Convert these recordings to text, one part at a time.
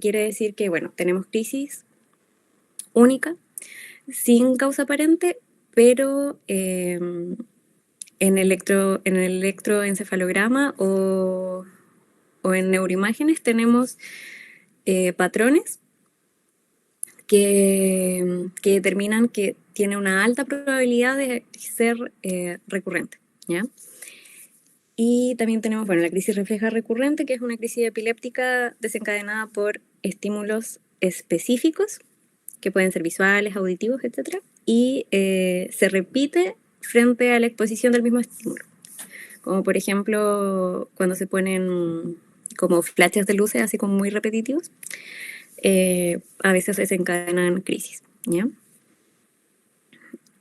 quiere decir que, bueno, tenemos crisis única, sin causa aparente, pero en el electroencefalograma o en neuroimágenes tenemos patrones que determinan que tiene una alta probabilidad de ser recurrente, ¿ya? Y también tenemos, bueno, la crisis refleja recurrente, que es una crisis epiléptica desencadenada por estímulos específicos, que pueden ser visuales, auditivos, etc. Y se repite frente a la exposición del mismo estímulo. Como por ejemplo, cuando se ponen como flashes de luces, así como muy repetitivos, a veces se desencadenan crisis, ¿ya?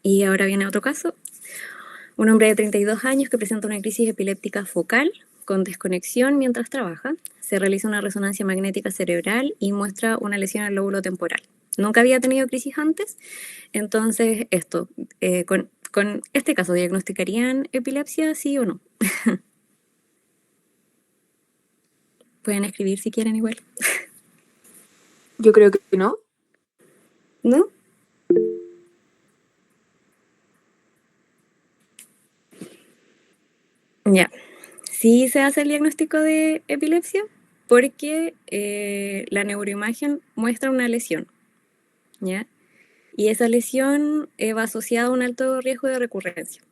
Y ahora viene otro caso. Un hombre de 32 años que presenta una crisis epiléptica focal con desconexión mientras trabaja. Se realiza una resonancia magnética cerebral y muestra una lesión al lóbulo temporal. Nunca había tenido crisis antes, entonces esto, con este caso, ¿diagnosticarían epilepsia, sí o no? Pueden escribir si quieren igual. Yo creo que no. ¿No? Ya. Sí se hace el diagnóstico de epilepsia porque la neuroimagen muestra una lesión, ¿ya? Y esa lesión va asociada a un alto riesgo de recurrencia.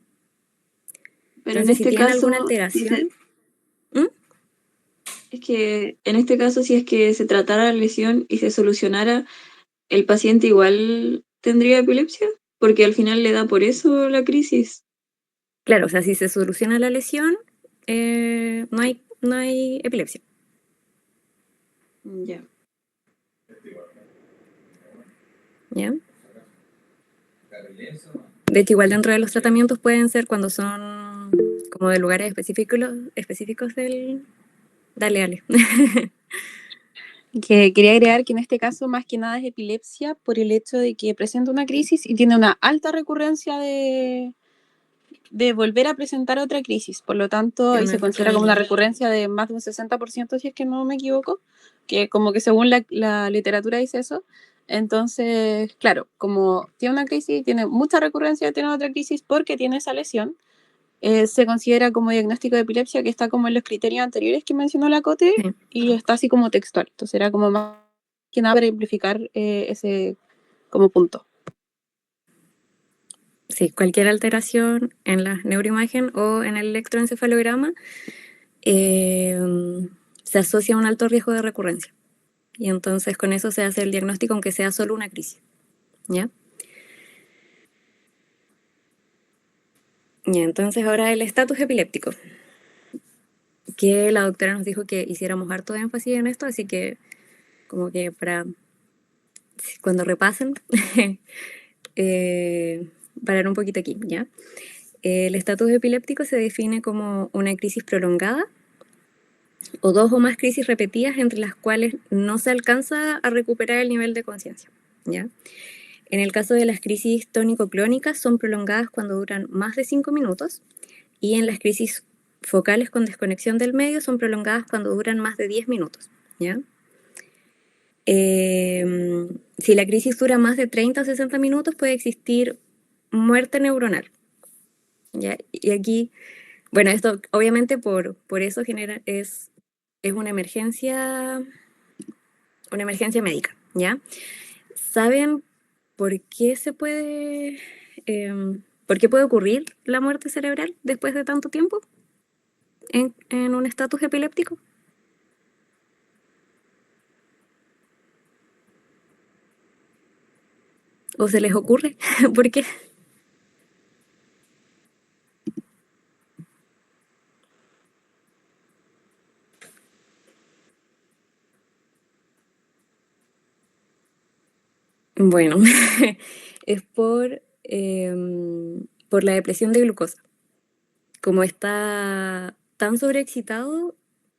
Pero en Entonces, si este tienen alguna caso, alteración, ¿Mm? es que en este caso, si es que se tratara la lesión y se solucionara, el paciente igual tendría epilepsia, porque al final le da por eso la crisis. Claro, o sea, si se soluciona la lesión, no hay epilepsia. Ya. ¿Ya? De hecho, igual dentro de los tratamientos pueden ser cuando son como de lugares específicos del... Dale, dale. Que quería agregar que en este caso más que nada es epilepsia por el hecho de que presenta una crisis y tiene una alta recurrencia de volver a presentar otra crisis. Por lo tanto, Es y una se alta considera como una probabilidad. recurrencia de más de un 60%, si es que no me equivoco, que como que según la literatura dice eso. Entonces, claro, como tiene una crisis, tiene mucha recurrencia de tener otra crisis porque tiene esa lesión, se considera como diagnóstico de epilepsia que está como en los criterios anteriores que mencionó la Cote Sí. y está así como textual. Entonces era como más que nada para amplificar ese como punto. Sí, cualquier alteración en la neuroimagen o en el electroencefalograma eh, se asocia a un alto riesgo de recurrencia. Y entonces con eso se hace el diagnóstico aunque sea solo una crisis. ¿Ya? Y entonces ahora el estatus epiléptico, que la doctora nos dijo que hiciéramos harto énfasis en esto, así que como que para cuando repasen, parar un poquito aquí, ¿ya? El estatus epiléptico se define como una crisis prolongada o dos o más crisis repetidas entre las cuales no se alcanza a recuperar el nivel de conciencia, ¿ya? En el caso de las crisis tónico-clónicas son prolongadas cuando duran más de 5 minutos y en las crisis focales con desconexión del medio son prolongadas cuando duran más de 10 minutos, ¿ya? Si la crisis dura más de 30 o 60 minutos puede existir muerte neuronal, ¿ya? Y aquí, bueno, esto obviamente por eso es una emergencia médica, ¿ya? ¿Saben por qué por qué puede ocurrir la muerte cerebral después de tanto tiempo en un estatus epiléptico? ¿O se les ocurre? ¿Por qué? Bueno, es por la depresión de glucosa. Como está tan sobreexcitado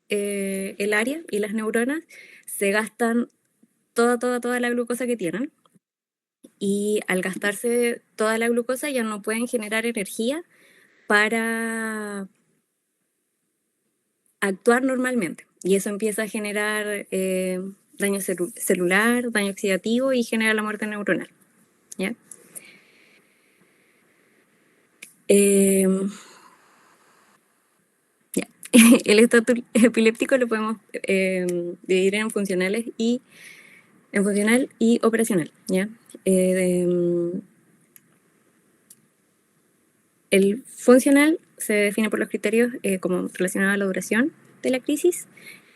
el área y las neuronas, se gastan toda la glucosa que tienen. Y al gastarse toda la glucosa ya no pueden generar energía para actuar normalmente. Y eso empieza a generar daño celular, daño oxidativo y genera la muerte neuronal, ¿ya? Ya. El estatus epiléptico lo podemos dividir en funcional y operacional, ¿ya? El funcional se define por los criterios como relacionados a la duración de la crisis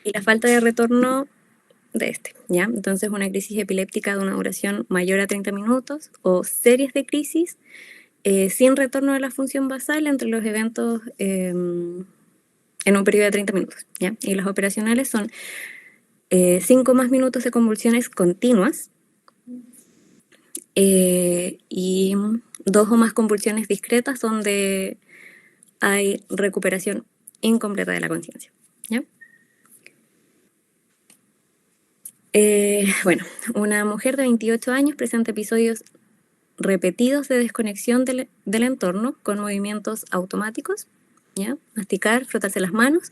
y la falta de retorno de este, ¿ya? Entonces, una crisis epiléptica de una duración mayor a 30 minutos o series de crisis sin retorno de la función basal entre los eventos en un periodo de 30 minutos, ¿ya? Y las operacionales son 5 más minutos de convulsiones continuas y 2 o más convulsiones discretas donde hay recuperación incompleta de la conciencia, ¿ya? Bueno, una mujer de 28 años presenta episodios repetidos de desconexión del entorno con movimientos automáticos, ¿ya? Masticar, frotarse las manos.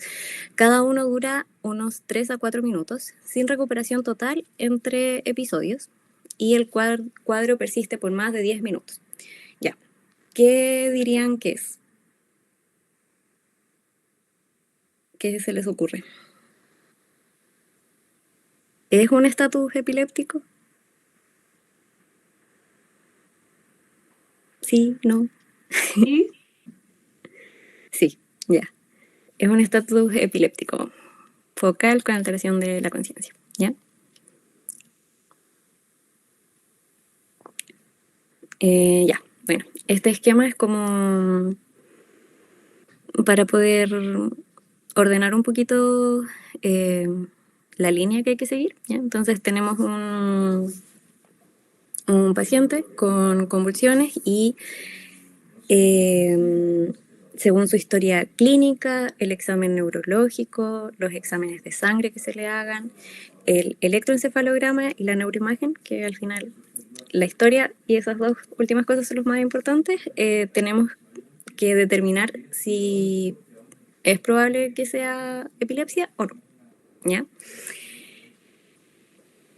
Cada uno dura unos 3 a 4 minutos, sin recuperación total entre episodios, y el cuadro persiste por más de 10 minutos. Ya, ¿qué dirían que es? ¿Qué se les ocurre? ¿Es un estatus epiléptico? Sí, no. ¿Sí? Sí, ya. Es un estatus epiléptico focal con alteración de la conciencia, ¿ya? Ya, bueno, este esquema es como para poder ordenar un poquito la línea que hay que seguir, ¿ya? Entonces tenemos un paciente con convulsiones y según su historia clínica, el examen neurológico, los exámenes de sangre que se le hagan, el electroencefalograma y la neuroimagen, que al final la historia y esas dos últimas cosas son los más importantes, tenemos que determinar si es probable que sea epilepsia o no, ¿ya?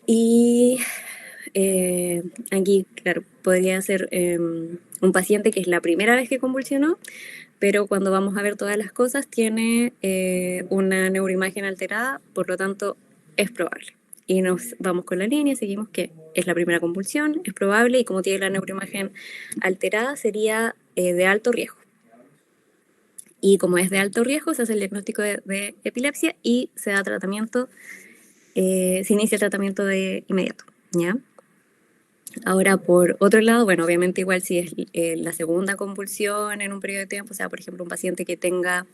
Y aquí, claro, podría ser un paciente que es la primera vez que convulsionó, pero cuando vamos a ver todas las cosas tiene una neuroimagen alterada, por lo tanto es probable. Y nos vamos con la línea, seguimos que es la primera convulsión, es probable, y como tiene la neuroimagen alterada, sería de alto riesgo. Y como es de alto riesgo, se hace el diagnóstico de epilepsia y se da tratamiento, se inicia el tratamiento de inmediato, ¿ya? Ahora, por otro lado, bueno, obviamente igual si es la segunda convulsión en un periodo de tiempo, o sea, por ejemplo, un paciente que tenga,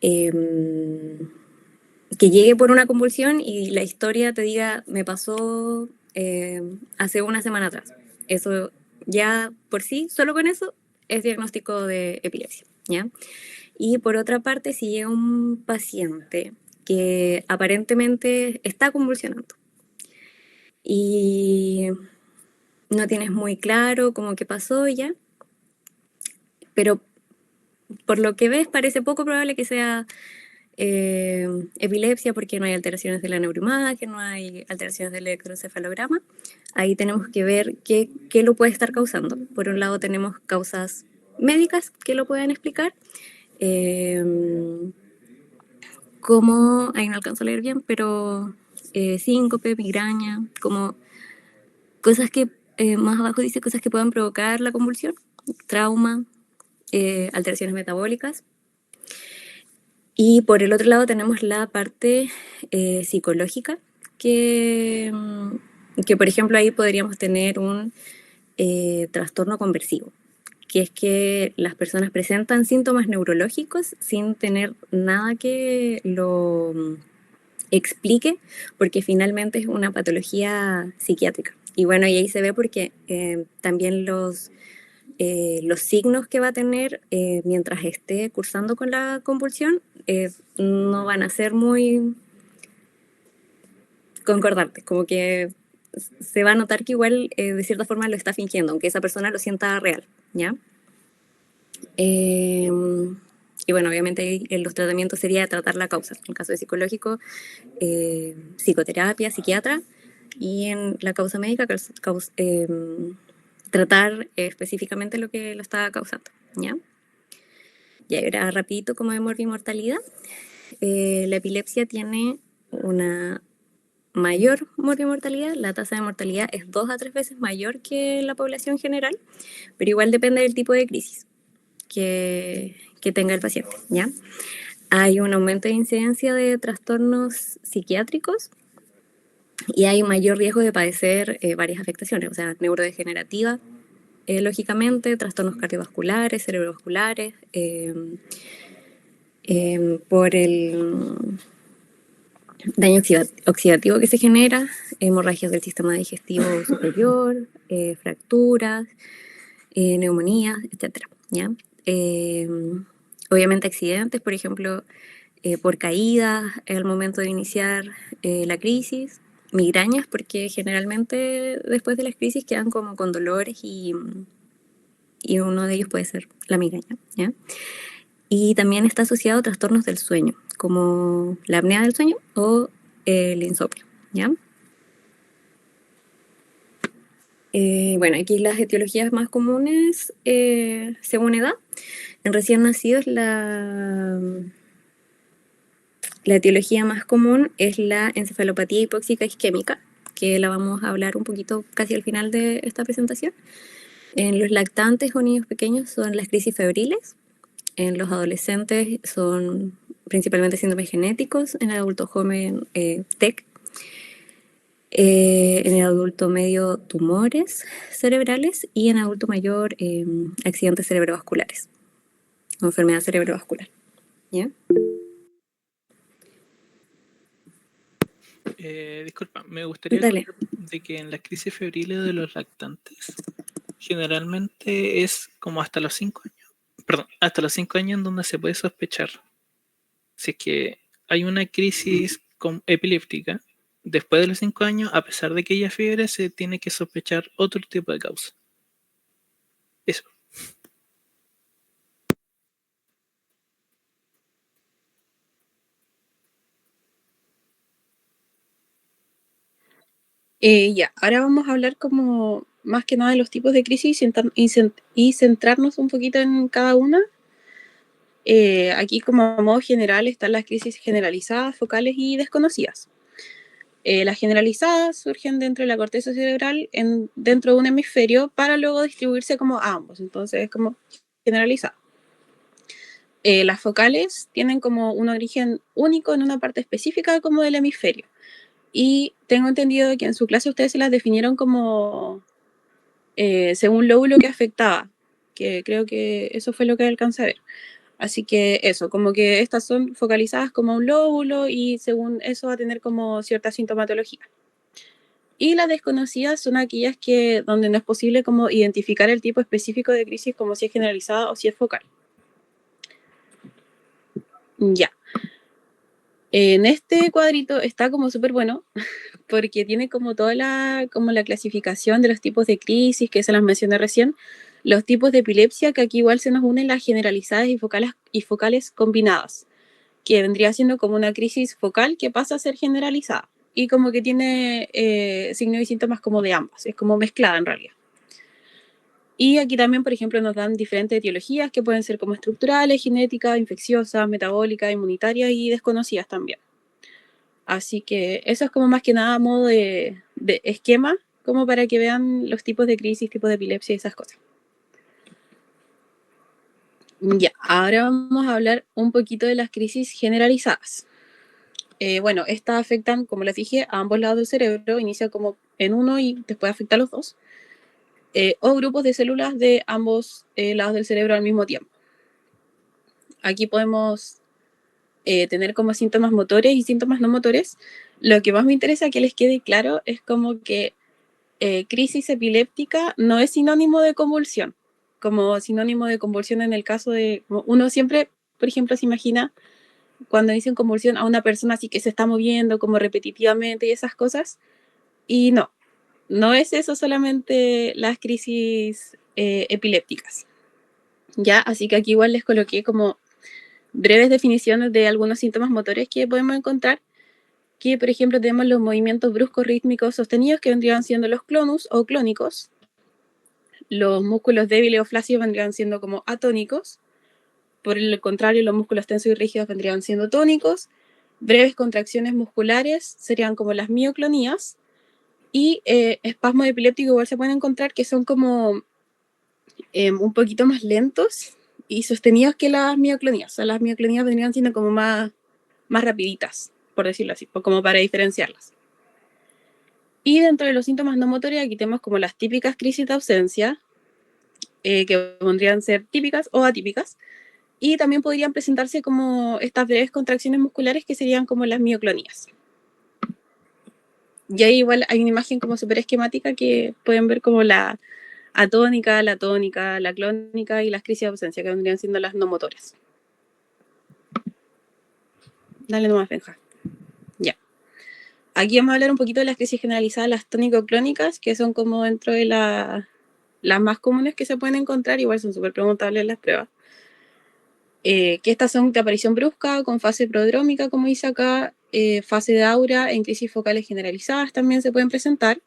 que llegue por una convulsión y la historia te diga, me pasó hace una semana atrás. Eso ya por sí, solo con eso, es diagnóstico de epilepsia, ¿ya? Y por otra parte, si llega un paciente que aparentemente está convulsionando y no tienes muy claro cómo que pasó ya, pero por lo que ves parece poco probable que sea epilepsia porque no hay alteraciones de la neuroimagen, no hay alteraciones del electroencefalograma. Ahí tenemos que ver qué lo puede estar causando. Por un lado tenemos causas médicas que lo pueden explicar, como, ahí no alcanzo a leer bien, pero síncope, migraña, como cosas que, más abajo dice cosas que puedan provocar la convulsión, trauma, alteraciones metabólicas. Y por el otro lado tenemos la parte psicológica, que por ejemplo ahí podríamos tener un trastorno conversivo, que es que las personas presentan síntomas neurológicos sin tener nada que lo explique, porque finalmente es una patología psiquiátrica. Y bueno, y ahí se ve porque también los signos que va a tener mientras esté cursando con la convulsión no van a ser muy concordantes, como que se va a notar que igual de cierta forma lo está fingiendo, aunque esa persona lo sienta real, ¿ya? Y bueno, obviamente ahí en los tratamientos sería tratar la causa. En el caso de psicológico, psicoterapia, psiquiatra. Y en la causa médica, tratar específicamente lo que lo está causando, ¿ya? Y ahora rapidito como de morbimortalidad. La epilepsia tiene una mayor morbimortalidad, la tasa de mortalidad es 2 a 3 veces mayor que la población general, pero igual depende del tipo de crisis que tenga el paciente, ¿ya? Hay un aumento de incidencia de trastornos psiquiátricos y hay mayor riesgo de padecer varias afectaciones, o sea, neurodegenerativa, lógicamente, trastornos cardiovasculares, cerebrovasculares, por el daño oxidativo que se genera, hemorragias del sistema digestivo superior, fracturas, neumonías, etcétera, ¿ya? Obviamente accidentes, por ejemplo, por caídas al momento de iniciar la crisis, migrañas, porque generalmente después de las crisis quedan como con dolores y uno de ellos puede ser la migraña, ¿ya? Y también está asociado a trastornos del sueño, como la apnea del sueño o el insomnio, ¿ya? Bueno, aquí las etiologías más comunes según edad. En recién nacidos la etiología más común es la encefalopatía hipóxica isquémica, que la vamos a hablar un poquito casi al final de esta presentación. En los lactantes o niños pequeños son las crisis febriles. En los adolescentes son principalmente síndromes genéticos. En el adulto joven, TEC. En el adulto medio, tumores cerebrales. Y en adulto mayor, accidentes cerebrovasculares o enfermedad cerebrovascular. ¿Ya? Disculpa, me gustaría Dale. aclarar de que en las crisis febriles de los lactantes generalmente es como hasta los 5 años, perdón, hasta los 5 años en donde se puede sospechar si es que hay una crisis epiléptica. Después de los 5 años, a pesar de que haya fiebre, se tiene que sospechar otro tipo de causa. Eso. Ya, ahora vamos a hablar como más que nada de los tipos de crisis y centrarnos un poquito en cada una. Aquí como a modo general están las crisis generalizadas, focales y desconocidas. Las generalizadas surgen dentro de la corteza cerebral dentro de un hemisferio para luego distribuirse como a ambos, entonces es como generalizada. Las focales tienen como un origen único en una parte específica como del hemisferio. Y tengo entendido que en su clase ustedes se las definieron como según lóbulo que afectaba, que creo que eso fue lo que alcancé a ver. Así que eso, como que estas son focalizadas como un lóbulo y según eso va a tener como cierta sintomatología. Y las desconocidas son aquellas que donde no es posible como identificar el tipo específico de crisis como si es generalizada o si es focal. Ya. En este cuadrito está como súper bueno porque tiene como toda la clasificación de los tipos de crisis que se las mencioné recién, los tipos de epilepsia, que aquí igual se nos unen las generalizadas y focales combinadas, que vendría siendo como una crisis focal que pasa a ser generalizada y como que tiene signos y síntomas como de ambas, es como mezclada en realidad. Y aquí también, por ejemplo, nos dan diferentes etiologías que pueden ser como estructurales, genéticas, infecciosas, metabólicas, inmunitarias y desconocidas también. Así que eso es como más que nada a modo de esquema, como para que vean los tipos de crisis, tipos de epilepsia y esas cosas. Ya, ahora vamos a hablar un poquito de las crisis generalizadas. Bueno, estas afectan, como les dije, a ambos lados del cerebro, inicia como en uno y después afecta a los dos. O grupos de células de ambos lados del cerebro al mismo tiempo. Aquí podemos tener como síntomas motores y síntomas no motores. Lo que más me interesa que les quede claro es como que crisis epiléptica no es sinónimo de convulsión, como sinónimo de convulsión en el caso de, uno siempre, por ejemplo, se imagina cuando dicen convulsión a una persona así que se está moviendo como repetitivamente y esas cosas, y no es eso solamente las crisis epilépticas, ¿ya? Así que aquí igual les coloqué como breves definiciones de algunos síntomas motores que podemos encontrar, que por ejemplo tenemos los movimientos bruscos rítmicos sostenidos, que vendrían siendo los clonus o clónicos. Los músculos débiles o flácidos vendrían siendo como atónicos. Por el contrario, los músculos tensos y rígidos vendrían siendo tónicos. Breves contracciones musculares serían como las mioclonías. Y espasmos epilépticos igual se pueden encontrar, que son como un poquito más lentos y sostenidos que las mioclonías. O sea, las mioclonías vendrían siendo como más rapiditas, por decirlo así, como para diferenciarlas. Y dentro de los síntomas no motores, aquí tenemos como las típicas crisis de ausencia, que podrían ser típicas o atípicas, y también podrían presentarse como estas breves contracciones musculares, que serían como las mioclonías. Y ahí igual hay una imagen como súper esquemática que pueden ver como la atónica, la tónica, la clónica y las crisis de ausencia, que vendrían siendo las no motoras. Dale nomás, Benja. Ya. Aquí vamos a hablar un poquito de las crisis generalizadas, las tónico-clónicas, que son como dentro de las más comunes que se pueden encontrar, igual son súper preguntables las pruebas. Que estas son de aparición brusca, con fase prodrómica, como dice acá, fase de aura, en crisis focales generalizadas también se pueden presentar.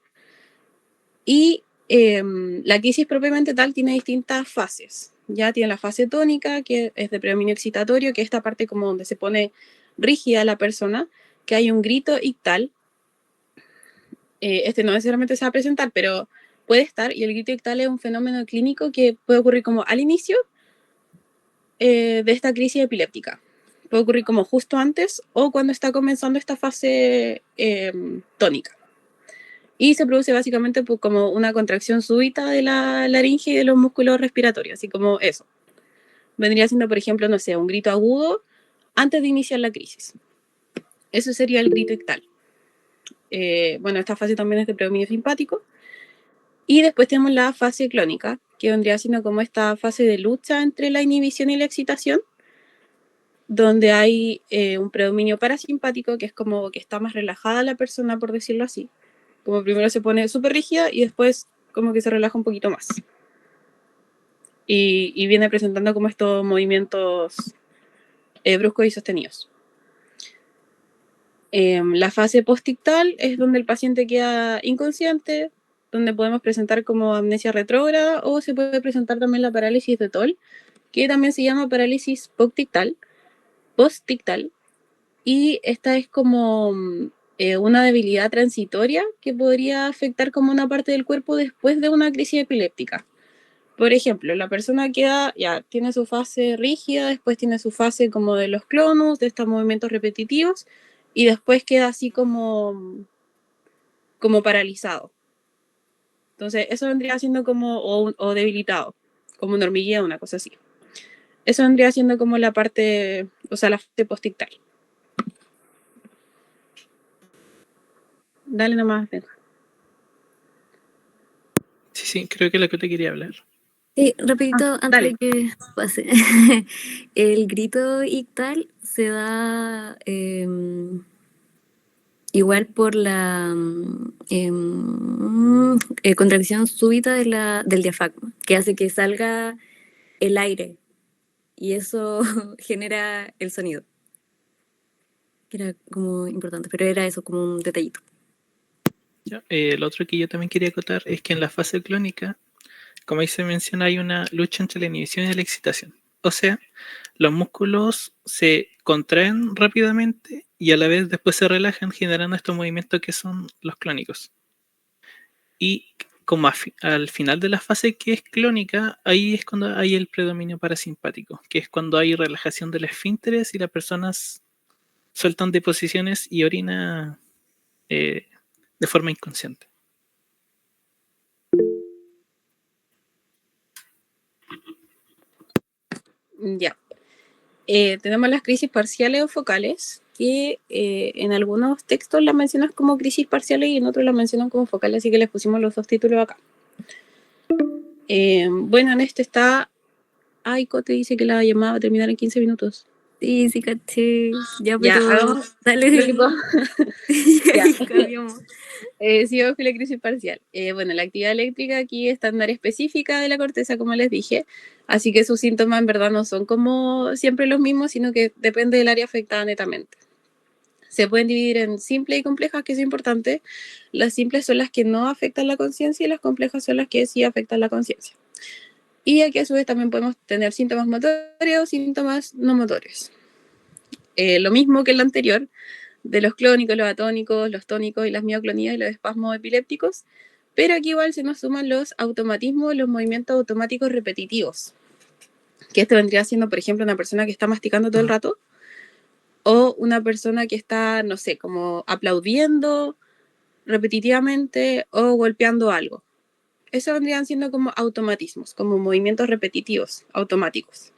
Y la crisis propiamente tal tiene distintas fases. Ya tiene la fase tónica, que es de predominio excitatorio, que es esta parte como donde se pone rígida la persona, que hay un grito ictal. Este no necesariamente se va a presentar, pero puede estar, y el grito ictal es un fenómeno clínico que puede ocurrir como al inicio de esta crisis epiléptica. Puede ocurrir como justo antes o cuando está comenzando esta fase tónica. Y se produce básicamente como una contracción súbita de la laringe y de los músculos respiratorios, así como eso. Vendría siendo, por ejemplo, no sé, un grito agudo antes de iniciar la crisis. Eso sería el grito ictal. Bueno, esta fase también es de predominio simpático. Y después tenemos la fase clónica, que vendría siendo como esta fase de lucha entre la inhibición y la excitación, donde hay un predominio parasimpático, que es como que está más relajada la persona, por decirlo así. Como primero se pone súper rígida y después como que se relaja un poquito más. Y viene presentando como estos movimientos bruscos y sostenidos. La fase postictal es donde el paciente queda inconsciente, donde podemos presentar como amnesia retrógrada, o se puede presentar también la parálisis de Toll, que también se llama parálisis postictal, y esta es como una debilidad transitoria que podría afectar como una parte del cuerpo después de una crisis epiléptica. Por ejemplo, la persona ya tiene su fase rígida, después tiene su fase como de los clonus, de estos movimientos repetitivos, y después queda así como paralizado. Entonces, eso vendría siendo como, o debilitado, como una hormiguilla, una cosa así. Eso vendría siendo como la parte, o sea, la fase postictal. Dale nomás, Benja. Sí, creo que es lo que te quería hablar. Sí, rapidito, antes dale. de que pase. El grito ictal se da igual por la contracción súbita del diafragma, que hace que salga el aire y eso genera el sonido. Que era como importante, pero era eso, como un detallito. Ya, lo otro que yo también quería acotar es que en la fase clónica, como ahí se menciona, hay una lucha entre la inhibición y la excitación. O sea, los músculos se contraen rápidamente y a la vez después se relajan, generando estos movimientos que son los clónicos. Y como al final de la fase que es clónica, ahí es cuando hay el predominio parasimpático, que es cuando hay relajación de los esfínteres y las personas sueltan deposiciones y orina de forma inconsciente. Ya. Tenemos las crisis parciales o focales, que en algunos textos las mencionan como crisis parciales y en otros las mencionan como focales, así que les pusimos los dos títulos acá. Bueno, en este está... Ay, Cote dice que la llamada va a terminar en 15 minutos. Sí, sí, caché. Ya, Ya, pero hagamos dale. lo que puedo. Ya. Ahí cambiamos. Sigo con la crisis parcial. Bueno, la actividad eléctrica aquí es estándar específica de la corteza, como les dije, así que sus síntomas en verdad no son como siempre los mismos, sino que depende del área afectada netamente. Se pueden dividir en simples y complejas, que es importante. Las simples son las que no afectan la conciencia y las complejas son las que sí afectan la conciencia. Y aquí a su vez también podemos tener síntomas motores o síntomas no motores. Lo mismo que el anterior, de los clónicos, los atónicos, los tónicos y las mioclonías y los espasmos epilépticos, pero aquí igual se nos suman los automatismos, los movimientos automáticos repetitivos, que esto vendría siendo, por ejemplo, una persona que está masticando todo el rato, o una persona que está, no sé, como aplaudiendo repetitivamente o golpeando algo. Eso vendrían siendo como automatismos, como movimientos repetitivos, automáticos.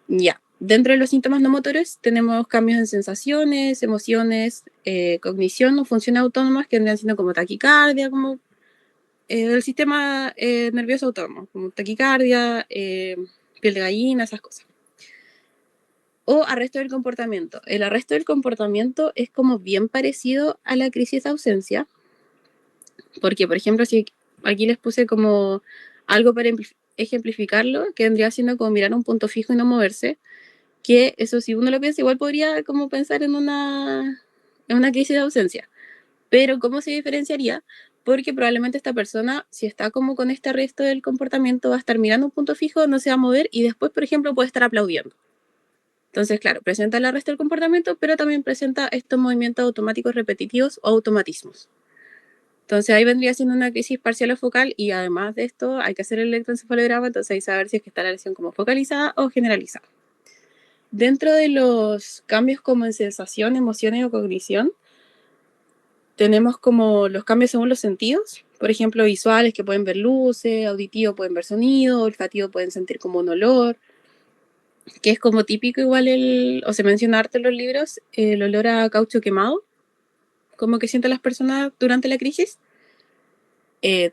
Ya. Dentro de los síntomas no motores tenemos cambios en sensaciones, emociones, cognición o funciones autónomas que vendrían siendo como taquicardia, como el sistema nervioso autónomo, como taquicardia, piel de gallina, esas cosas. O arresto del comportamiento. El arresto del comportamiento es como bien parecido a la crisis de ausencia, porque, por ejemplo, si aquí les puse como algo para ejemplificarlo, que vendría siendo como mirar un punto fijo y no moverse, que eso si uno lo piensa igual podría como pensar en una crisis de ausencia. Pero ¿cómo se diferenciaría? Porque probablemente esta persona, si está como con este arresto del comportamiento, va a estar mirando un punto fijo, no se va a mover y después, por ejemplo, puede estar aplaudiendo. Entonces, claro, presenta el arresto del comportamiento, pero también presenta estos movimientos automáticos repetitivos o automatismos. Entonces ahí vendría siendo una crisis parcial o focal y además de esto hay que hacer el electroencefalograma, entonces hay que saber si es que está la lesión como focalizada o generalizada. Dentro de los cambios como en sensación, emociones o cognición, tenemos como los cambios según los sentidos, por ejemplo, visuales que pueden ver luces, auditivos pueden ver sonido, olfativo pueden sentir como un olor, que es como típico igual o se menciona harto en los libros, el olor a caucho quemado, como que sienten las personas durante la crisis.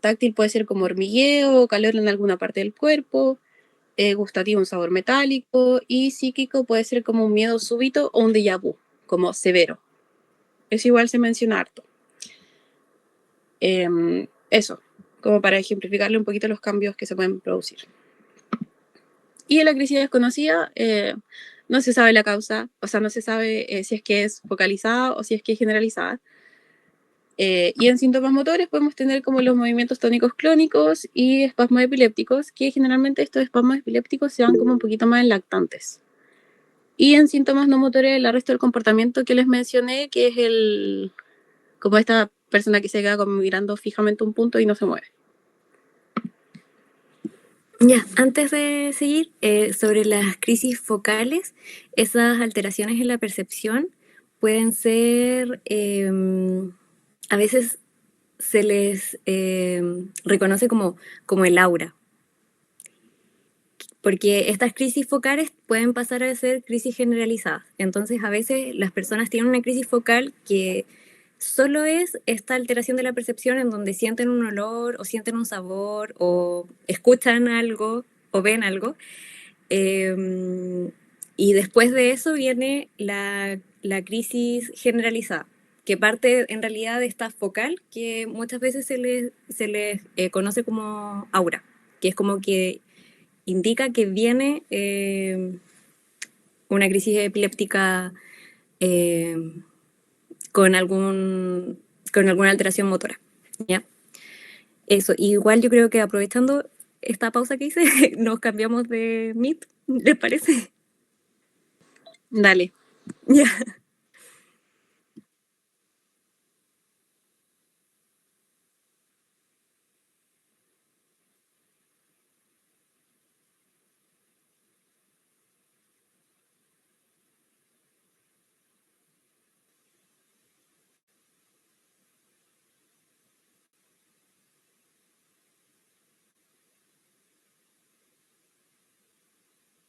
Táctil puede ser como hormigueo, calor en alguna parte del cuerpo, gustativo un sabor metálico y psíquico puede ser como un miedo súbito o un déjà vu, como severo. Eso igual se menciona harto. Eso, como para ejemplificarle un poquito los cambios que se pueden producir. Y en la crisis desconocida no se sabe la causa, o sea, no se sabe si es que es focalizada o si es que es generalizada. Y en síntomas motores podemos tener como los movimientos tónicos clónicos y espasmos epilépticos, que generalmente estos espasmos epilépticos se van como un poquito más en lactantes. Y en síntomas no motores el arresto del comportamiento que les mencioné, que es como esta persona que se queda como mirando fijamente un punto y no se mueve. Ya, antes de seguir, sobre las crisis focales, esas alteraciones en la percepción pueden ser, a veces se les reconoce como el aura, porque estas crisis focales pueden pasar a ser crisis generalizadas. Entonces, a veces las personas tienen una crisis focal que solo es esta alteración de la percepción en donde sienten un olor o sienten un sabor o escuchan algo o ven algo. Y después de eso viene la crisis generalizada, que parte en realidad de esta focal que muchas veces se les conoce como aura, que es como que indica que viene una crisis epiléptica eh, con, algún, con alguna alteración motora. ¿Ya? Eso, igual yo creo que aprovechando esta pausa que hice, nos cambiamos de Meet, ¿les parece? Dale. Ya.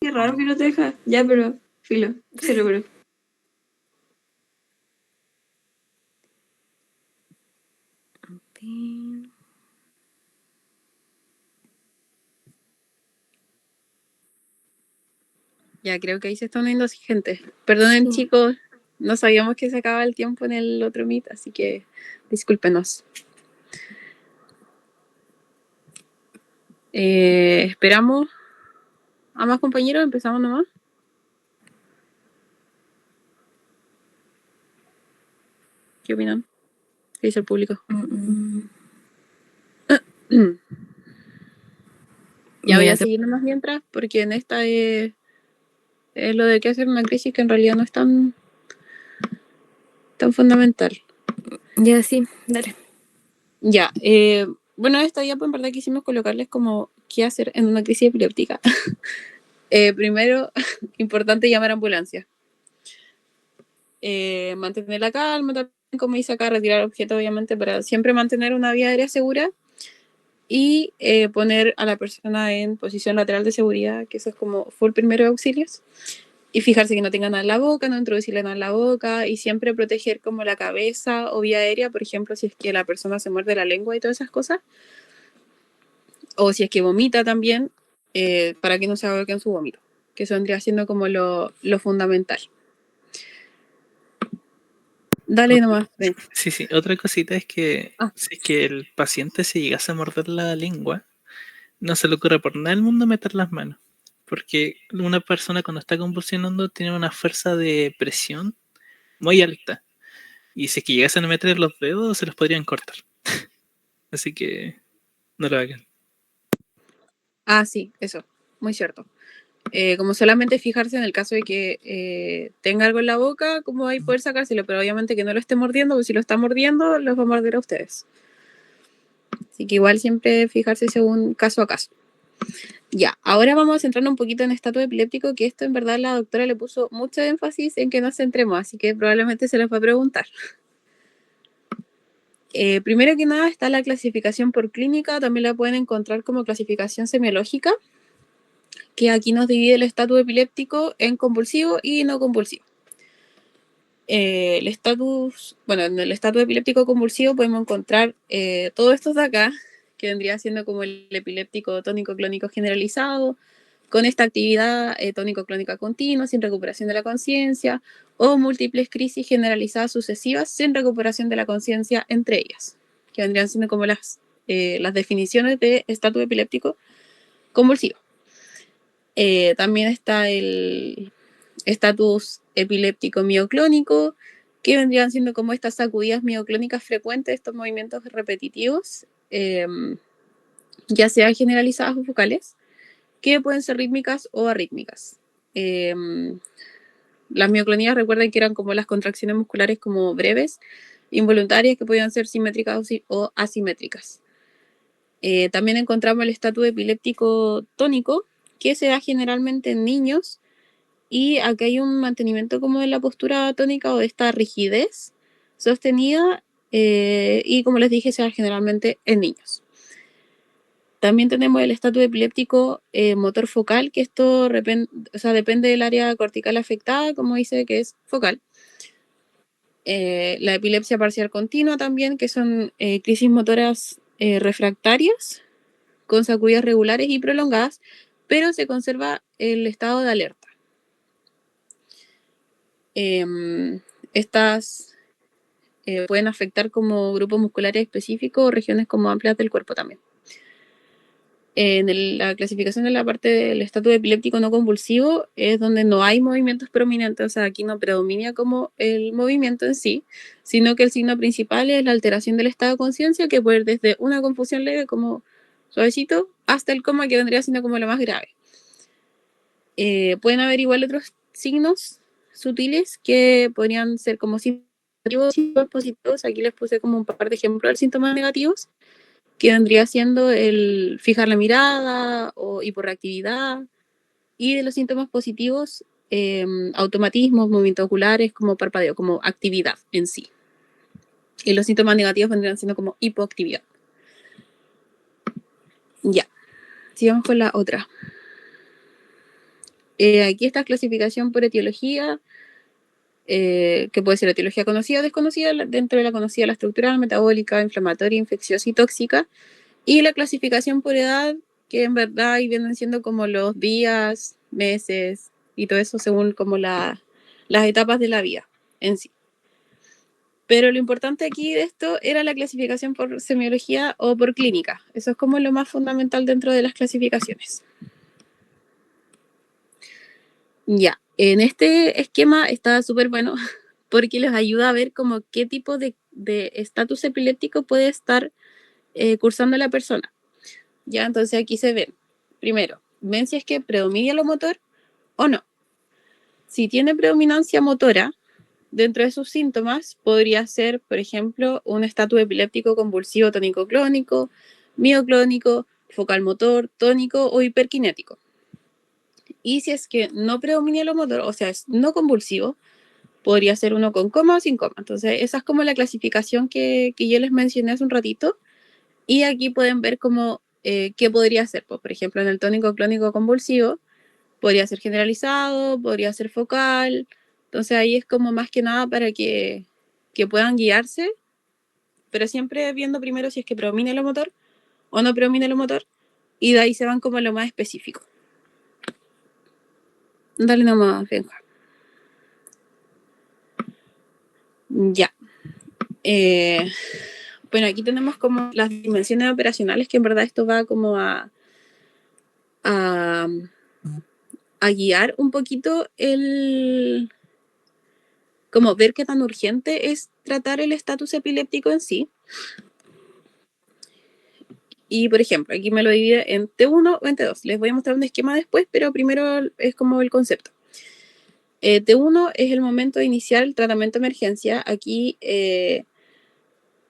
Qué raro que no te deja. Ya, pero filo, cerebro. Ya, creo que ahí se están uniendo gente. Perdonen, Sí. chicos, no sabíamos que se acababa el tiempo en el otro Meet, así que discúlpenos. Esperamos a más compañeros, empezamos nomás. ¿Qué opinan? ¿Qué dice el público? Ya voy Mira, a seguir nomás mientras, porque en esta es lo de que hacer una crisis que en realidad no es tan fundamental. ya sí, dale. Ya, bueno, esta ya pues en verdad quisimos colocarles como qué hacer en una crisis epiléptica. Primero, importante llamar a ambulancia. Mantener la calma, también, como dice acá, retirar objetos, obviamente, para siempre mantener una vía aérea segura y poner a la persona en posición lateral de seguridad, que eso es como full primeros auxilios, y fijarse que no tenga nada en la boca, no introducirle nada en la boca, y siempre proteger como la cabeza o vía aérea, por ejemplo, si es que la persona se muerde la lengua y todas esas cosas, o si es que vomita también, para que no se ahorque en su vómito, que eso vendría siendo como lo fundamental. Dale nomás, ven. Sí, otra cosita es que si es que el paciente se llegase a morder la lengua, no se le ocurre por nada del mundo meter las manos, porque una persona cuando está convulsionando tiene una fuerza de presión muy alta, y si es que llegasen a meter los dedos se los podrían cortar. Así que no lo hagan. Sí, eso, muy cierto. Como solamente fijarse en el caso de que tenga algo en la boca, como ahí poder sacárselo, pero obviamente que no lo esté mordiendo, porque si lo está mordiendo, los va a morder a ustedes. Así que igual siempre fijarse según caso a caso. Ya, ahora vamos a centrarnos un poquito en estatus epiléptico, que esto en verdad la doctora le puso mucho énfasis en que nos centremos, así que probablemente se les va a preguntar. Primero que nada está la clasificación por clínica, también la pueden encontrar como clasificación semiológica, que aquí nos divide el estatus epiléptico en convulsivo y no convulsivo. En el estatus epiléptico convulsivo podemos encontrar todos estos de acá, que vendría siendo como el epiléptico tónico-clónico generalizado, con esta actividad tónico-clónica continua, sin recuperación de la conciencia, o múltiples crisis generalizadas sucesivas sin recuperación de la conciencia entre ellas, que vendrían siendo como las definiciones de estatus epiléptico convulsivo. También está el estatus epiléptico mioclónico, que vendrían siendo como estas sacudidas mioclónicas frecuentes, estos movimientos repetitivos, ya sea generalizadas o focales, que pueden ser rítmicas o arrítmicas. Las mioclonías, recuerden que eran como las contracciones musculares como breves, involuntarias, que podían ser simétricas o asimétricas. También encontramos el estatus epiléptico tónico, que se da generalmente en niños, y acá hay un mantenimiento como de la postura tónica o de esta rigidez sostenida, y como les dije, se da generalmente en niños. También tenemos el estatus epiléptico motor focal, que esto depende del área cortical afectada, como dice que es focal. La epilepsia parcial continua también, que son crisis motoras refractarias, con sacudidas regulares y prolongadas, pero se conserva el estado de alerta. Estas pueden afectar como grupos musculares específicos o regiones como amplias del cuerpo también. En la clasificación de la parte del estatus epiléptico no convulsivo es donde no hay movimientos prominentes, o sea, aquí no predomina como el movimiento en sí, sino que el signo principal es la alteración del estado de conciencia, que puede ir desde una confusión leve como suavecito hasta el coma, que vendría siendo como lo más grave. Pueden haber igual otros signos sutiles que podrían ser como síntomas positivos. Aquí les puse como un par de ejemplos de síntomas negativos, que vendría siendo el fijar la mirada o hiperactividad, y de los síntomas positivos, automatismos, movimientos oculares, como parpadeo, como actividad en sí. Y los síntomas negativos vendrían siendo como hipoactividad. Ya, sigamos con la otra. Aquí está clasificación por etiología, que puede ser etiología conocida o desconocida. Dentro de la conocida, la estructural, metabólica, inflamatoria, infecciosa y tóxica. Y la clasificación por edad, que en verdad ahí vienen siendo como los días, meses, y todo eso según como las etapas de la vida en sí. Pero lo importante aquí de esto era la clasificación por semiología o por clínica. Eso es como lo más fundamental dentro de las clasificaciones. Ya, en este esquema está súper bueno porque les ayuda a ver como qué tipo de estatus epiléptico puede estar cursando la persona. Ya, entonces aquí se ven, primero, ven si es que predomina lo motor o no. Si tiene predominancia motora, dentro de sus síntomas podría ser, por ejemplo, un estatus epiléptico convulsivo tónico-clónico, mioclónico, focal motor, tónico o hiperkinético. Y si es que no predomina lo motor, o sea, es no convulsivo, podría ser uno con coma o sin coma. Entonces, esa es como la clasificación que yo les mencioné hace un ratito. Y aquí pueden ver como qué podría ser. Pues, por ejemplo, en el tónico clónico convulsivo, podría ser generalizado, podría ser focal. Entonces, ahí es como más que nada para que puedan guiarse, pero siempre viendo primero si es que predomina el motor o no predomina el motor. Y de ahí se van como a lo más específico. Dale nomás, Benja. Ya. Bueno, aquí tenemos como las dimensiones operacionales, que en verdad esto va como a guiar un poquito como ver qué tan urgente es tratar el estatus epiléptico en sí. Y, por ejemplo, aquí me lo divide en T1 o en T2. Les voy a mostrar un esquema después, pero primero es como el concepto. T1 es el momento de iniciar el tratamiento de emergencia. Aquí es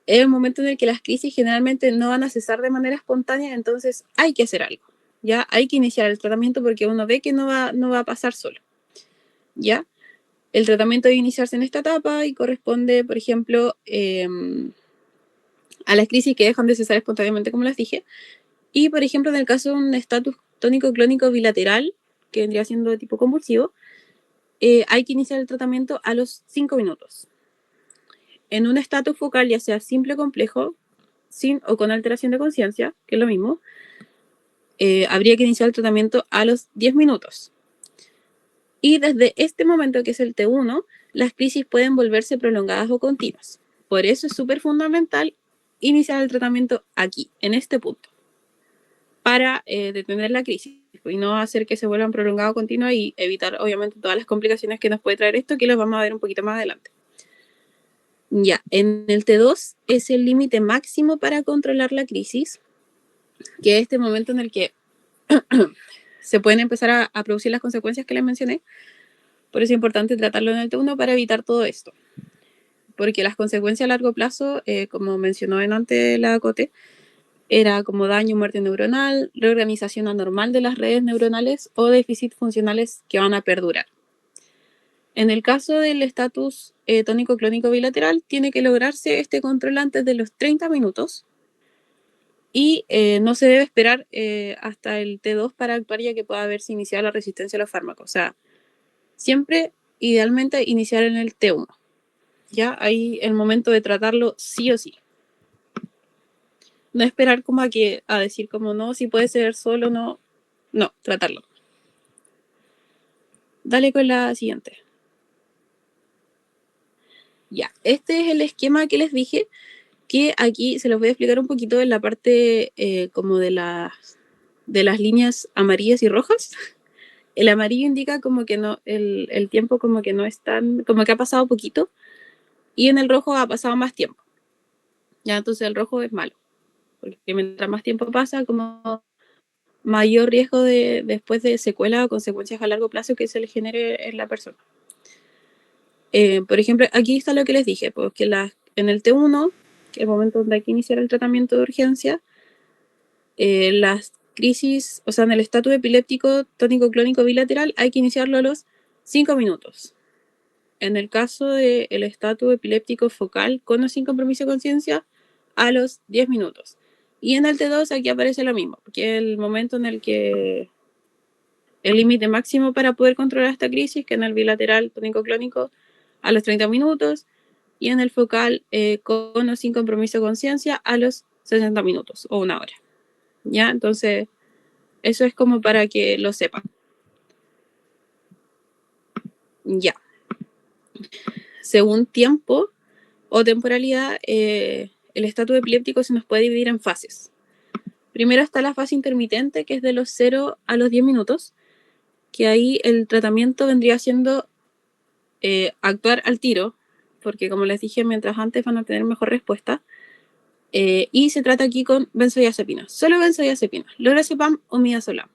el momento en el que las crisis generalmente no van a cesar de manera espontánea, entonces hay que hacer algo. Ya hay que iniciar el tratamiento porque uno ve que no va a pasar solo. ¿Ya? El tratamiento debe iniciarse en esta etapa y corresponde, por ejemplo, a las crisis que dejan de cesar espontáneamente, como les dije. Y, por ejemplo, en el caso de un estatus tónico-clónico bilateral, que vendría siendo de tipo convulsivo, hay que iniciar el tratamiento a los 5 minutos. En un estatus focal, ya sea simple o complejo, sin o con alteración de conciencia, que es lo mismo, habría que iniciar el tratamiento a los 10 minutos. Y desde este momento, que es el T1, las crisis pueden volverse prolongadas o continuas. Por eso es súper fundamental iniciar el tratamiento aquí, en este punto, para detener la crisis y no hacer que se vuelvan prolongadas o continuas y evitar, obviamente, todas las complicaciones que nos puede traer esto, que los vamos a ver un poquito más adelante. Ya, en el T2 es el límite máximo para controlar la crisis, que es este momento en el que se pueden empezar a producir las consecuencias que les mencioné. Por eso es importante tratarlo en el T1 para evitar todo esto. Porque las consecuencias a largo plazo, como mencionó antes la Cote, era como daño, muerte neuronal, reorganización anormal de las redes neuronales o déficits funcionales que van a perdurar. En el caso del estatus tónico-clónico bilateral, tiene que lograrse este control antes de los 30 minutos y no se debe esperar hasta el T2 para actuar, ya que pueda haberse iniciado la resistencia a los fármacos. O sea, siempre, idealmente, iniciar en el T1. Ya ahí el momento de tratarlo sí o sí. No esperar como a decir como no, si puede ser solo, no. No, tratarlo. Dale con la siguiente. Ya, este es el esquema que les dije, que aquí se los voy a explicar un poquito en la parte como de las líneas amarillas y rojas. El amarillo indica como que no, el tiempo como que no es tan, como que ha pasado poquito, y en el rojo ha pasado más tiempo. Ya, entonces el rojo es malo, porque mientras más tiempo pasa, como mayor riesgo de después de secuelas o consecuencias a largo plazo que se le genere en la persona. Por ejemplo, aquí está lo que les dije, pues que en el T1, que es el momento donde hay que iniciar el tratamiento de urgencia, las crisis, o sea, en el estatus epiléptico tónico-clónico bilateral, hay que iniciarlo a los 5 minutos. En el caso del estatus epiléptico focal con o sin compromiso de conciencia, a los 10 minutos. Y en el T2 aquí aparece lo mismo, que es el momento en el que el límite máximo para poder controlar esta crisis, que en el bilateral tónico-clónico a los 30 minutos, y en el focal con o sin compromiso de conciencia a los 60 minutos o una hora. ¿Ya? Entonces, eso es como para que lo sepan. Ya. Según tiempo o temporalidad, el estatus epiléptico se nos puede dividir en fases. Primero está la fase intermitente, que es de los 0 a los 10 minutos, que ahí el tratamiento vendría siendo actuar al tiro, porque como les dije, mientras antes van a tener mejor respuesta. Y se trata aquí con benzodiazepinas. Solo benzodiazepinas, lorazepam o midazolam.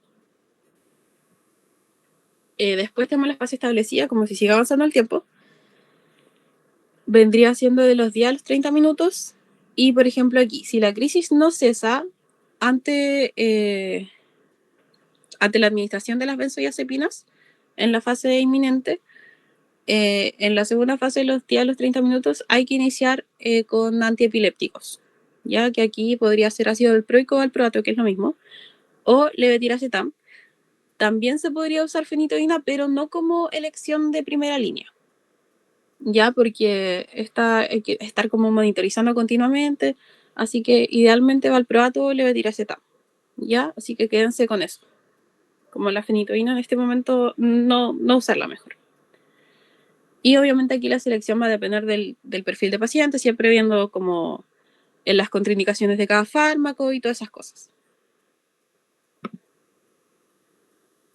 Después tenemos la fase establecida, como si sigue avanzando el tiempo. Vendría siendo de los 10 a los 30 minutos. Y, por ejemplo, aquí, si la crisis no cesa ante la administración de las benzodiazepinas en la fase inminente, en la segunda fase de los 10 a los 30 minutos hay que iniciar con antiepilépticos, ya que aquí podría ser ácido valproico o valproato, que es lo mismo, o levetiracetam. También se podría usar fenitoína, pero no como elección de primera línea, ya porque hay que estar como monitorizando continuamente, así que idealmente valproato o levetiracetam, ya, así que quédense con eso. Como la fenitoína en este momento, no usarla mejor. Y obviamente aquí la selección va a depender del perfil de paciente, siempre viendo como en las contraindicaciones de cada fármaco y todas esas cosas.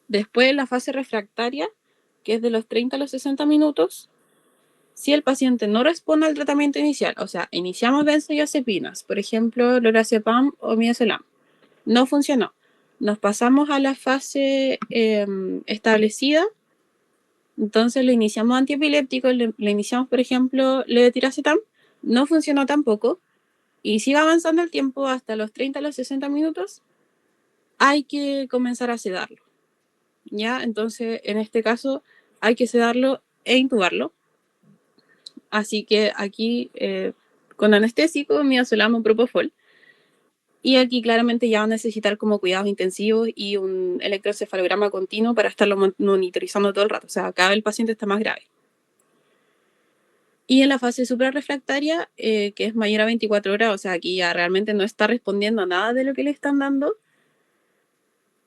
Después la fase refractaria, que es de los 30 a los 60 minutos, si el paciente no responde al tratamiento inicial, o sea, iniciamos benzodiazepinas, por ejemplo, lorazepam o midazolam, no funcionó, nos pasamos a la fase establecida, entonces le iniciamos antiepiléptico, le iniciamos, por ejemplo, levetiracetam, no funcionó tampoco, y sigue avanzando el tiempo hasta los 30 a los 60 minutos, hay que comenzar a sedarlo, ¿ya? Entonces, en este caso, hay que sedarlo e intubarlo. Así que aquí, con anestésico, midazolam o propofol. Y aquí claramente ya va a necesitar como cuidados intensivos y un electroencefalograma continuo para estarlo monitorizando todo el rato. O sea, cada vez el paciente está más grave. Y en la fase suprarrefractaria, que es mayor a 24 horas, o sea, aquí ya realmente no está respondiendo a nada de lo que le están dando,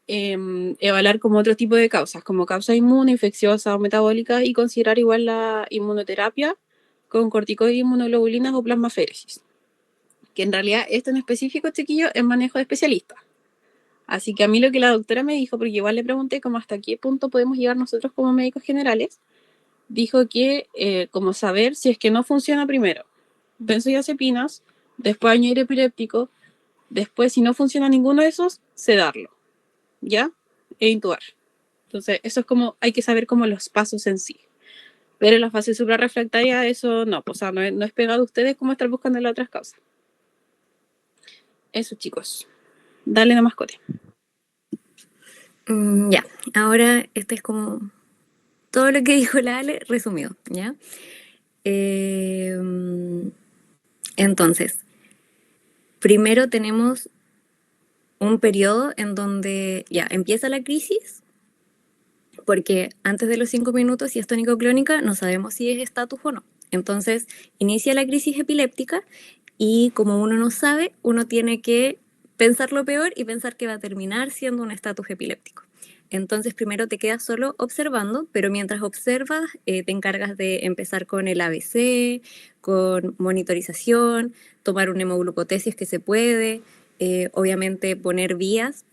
evaluar como otro tipo de causas, como causa inmune, infecciosa o metabólica, y considerar igual la inmunoterapia con corticoides, inmunoglobulinas o plasmaféresis. Que en realidad esto en específico, chiquillo, es manejo de especialistas. Así que a mí lo que la doctora me dijo, porque igual le pregunté como hasta qué punto podemos llegar nosotros como médicos generales, dijo que como saber si es que no funciona primero benzodiazepinas, después añadir epiléptico, después si no funciona ninguno de esos, sedarlo, ¿ya? E intubar. Entonces eso es como, hay que saber como los pasos en sí. Pero en la fase suprarrefractaria eso no, o sea, no es pegado a ustedes como estar buscando las otras causas. Eso, chicos. Dale la mascote. Ya, ahora este es como todo lo que dijo la Ale resumido, ¿ya? Entonces, primero tenemos un periodo en donde ya empieza la crisis, porque antes de los 5 minutos, si es tónico-clónica, no sabemos si es estatus o no. Entonces, inicia la crisis epiléptica y como uno no sabe, uno tiene que pensar lo peor y pensar que va a terminar siendo un estatus epiléptico. Entonces, primero te quedas solo observando, pero mientras observas, te encargas de empezar con el ABC, con monitorización, tomar una hemoglucotesis que se puede, obviamente poner vías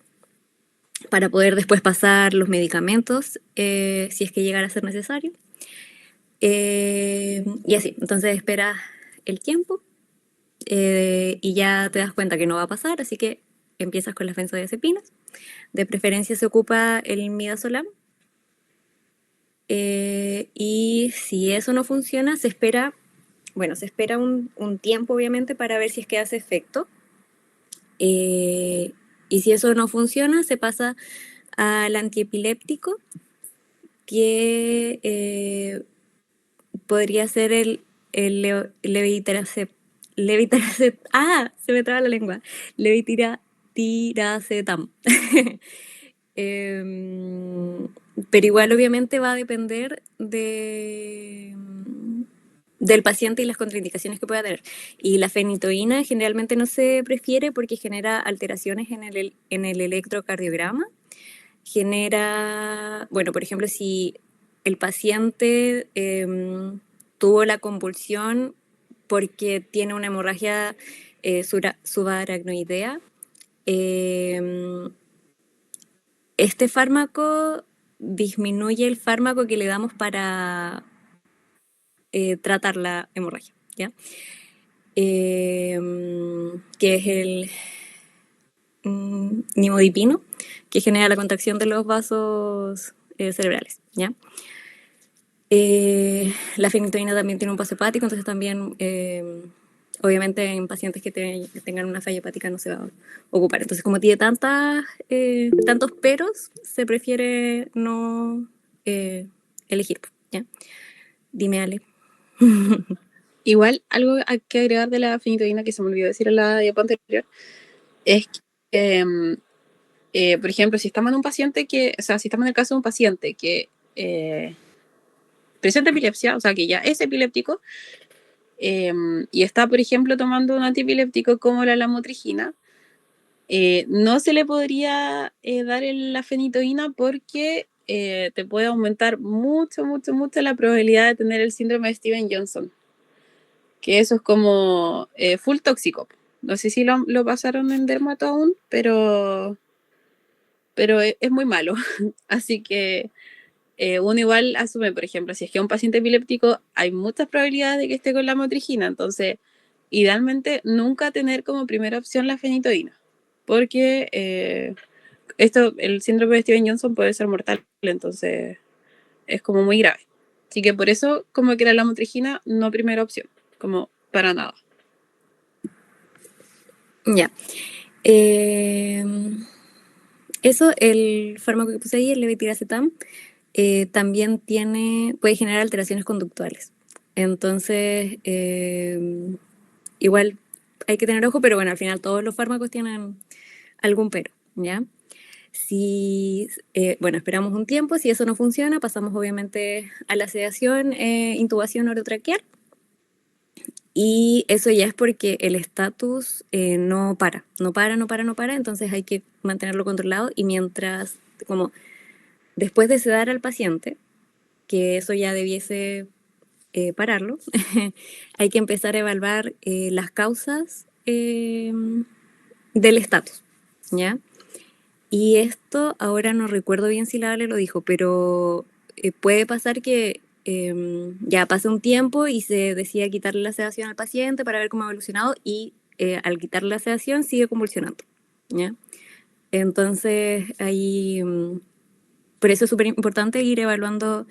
para poder después pasar los medicamentos, si es que llegara a ser necesario. Y así, entonces esperas el tiempo y ya te das cuenta que no va a pasar, así que empiezas con las benzodiazepinas. De preferencia se ocupa el midazolam. Y si eso no funciona, se espera un tiempo obviamente para ver si es que hace efecto. Y si eso no funciona, se pasa al antiepiléptico, que podría ser el se me traba la lengua. Levetiracetam. Pero igual obviamente va a depender del paciente y las contraindicaciones que pueda tener. Y la fenitoína generalmente no se prefiere porque genera alteraciones en el electrocardiograma. Genera, bueno, por ejemplo, si el paciente tuvo la convulsión porque tiene una hemorragia subaracnoidea. Este fármaco disminuye el fármaco que le damos para tratar la hemorragia, ¿ya? Que es el nimodipino, que genera la contracción de los vasos cerebrales, ¿ya? La fenitoína también tiene un paso hepático, entonces también, obviamente, en pacientes que tengan una falla hepática no se va a ocupar. Entonces, como tiene tantos peros, se prefiere no elegir, ¿ya? Dime, Ale. Igual, algo hay que agregar de la fenitoína que se me olvidó decir en la diapo anterior, es que, por ejemplo, si estamos en si estamos en el caso de un paciente que presenta epilepsia, o sea, que ya es epiléptico, y está, por ejemplo, tomando un antiepiléptico como la lamotrigina, no se le podría dar la fenitoína porque te puede aumentar mucho la probabilidad de tener el síndrome de Steven-Johnson, que eso es como full tóxico. No sé si lo pasaron en dermato aún, pero es muy malo. Así que uno igual asume, por ejemplo, si es que un paciente epiléptico hay muchas probabilidades de que esté con la motrigina, entonces idealmente nunca tener como primera opción la fenitoína, porque el síndrome de Steven-Johnson puede ser mortal, entonces es como muy grave. Así que por eso como que la lamotrigina no primera opción, como para nada. Ya. Eso, el fármaco que puse ahí, el levetiracetam, también puede generar alteraciones conductuales. Entonces, igual hay que tener ojo, pero bueno, al final todos los fármacos tienen algún pero, ¿ya? Bueno, esperamos un tiempo, si eso no funciona, pasamos obviamente a la sedación, intubación orotraqueal, y eso ya es porque el estatus no para, entonces hay que mantenerlo controlado y mientras, como después de sedar al paciente, que eso ya debiese pararlo, hay que empezar a evaluar las causas del estatus, ¿ya? Y esto ahora no recuerdo bien si la Ale lo dijo, pero puede pasar que ya pase un tiempo y se decida quitarle la sedación al paciente para ver cómo ha evolucionado y al quitarle la sedación sigue convulsionando, ¿ya? Entonces ahí, por eso es súper importante ir evaluando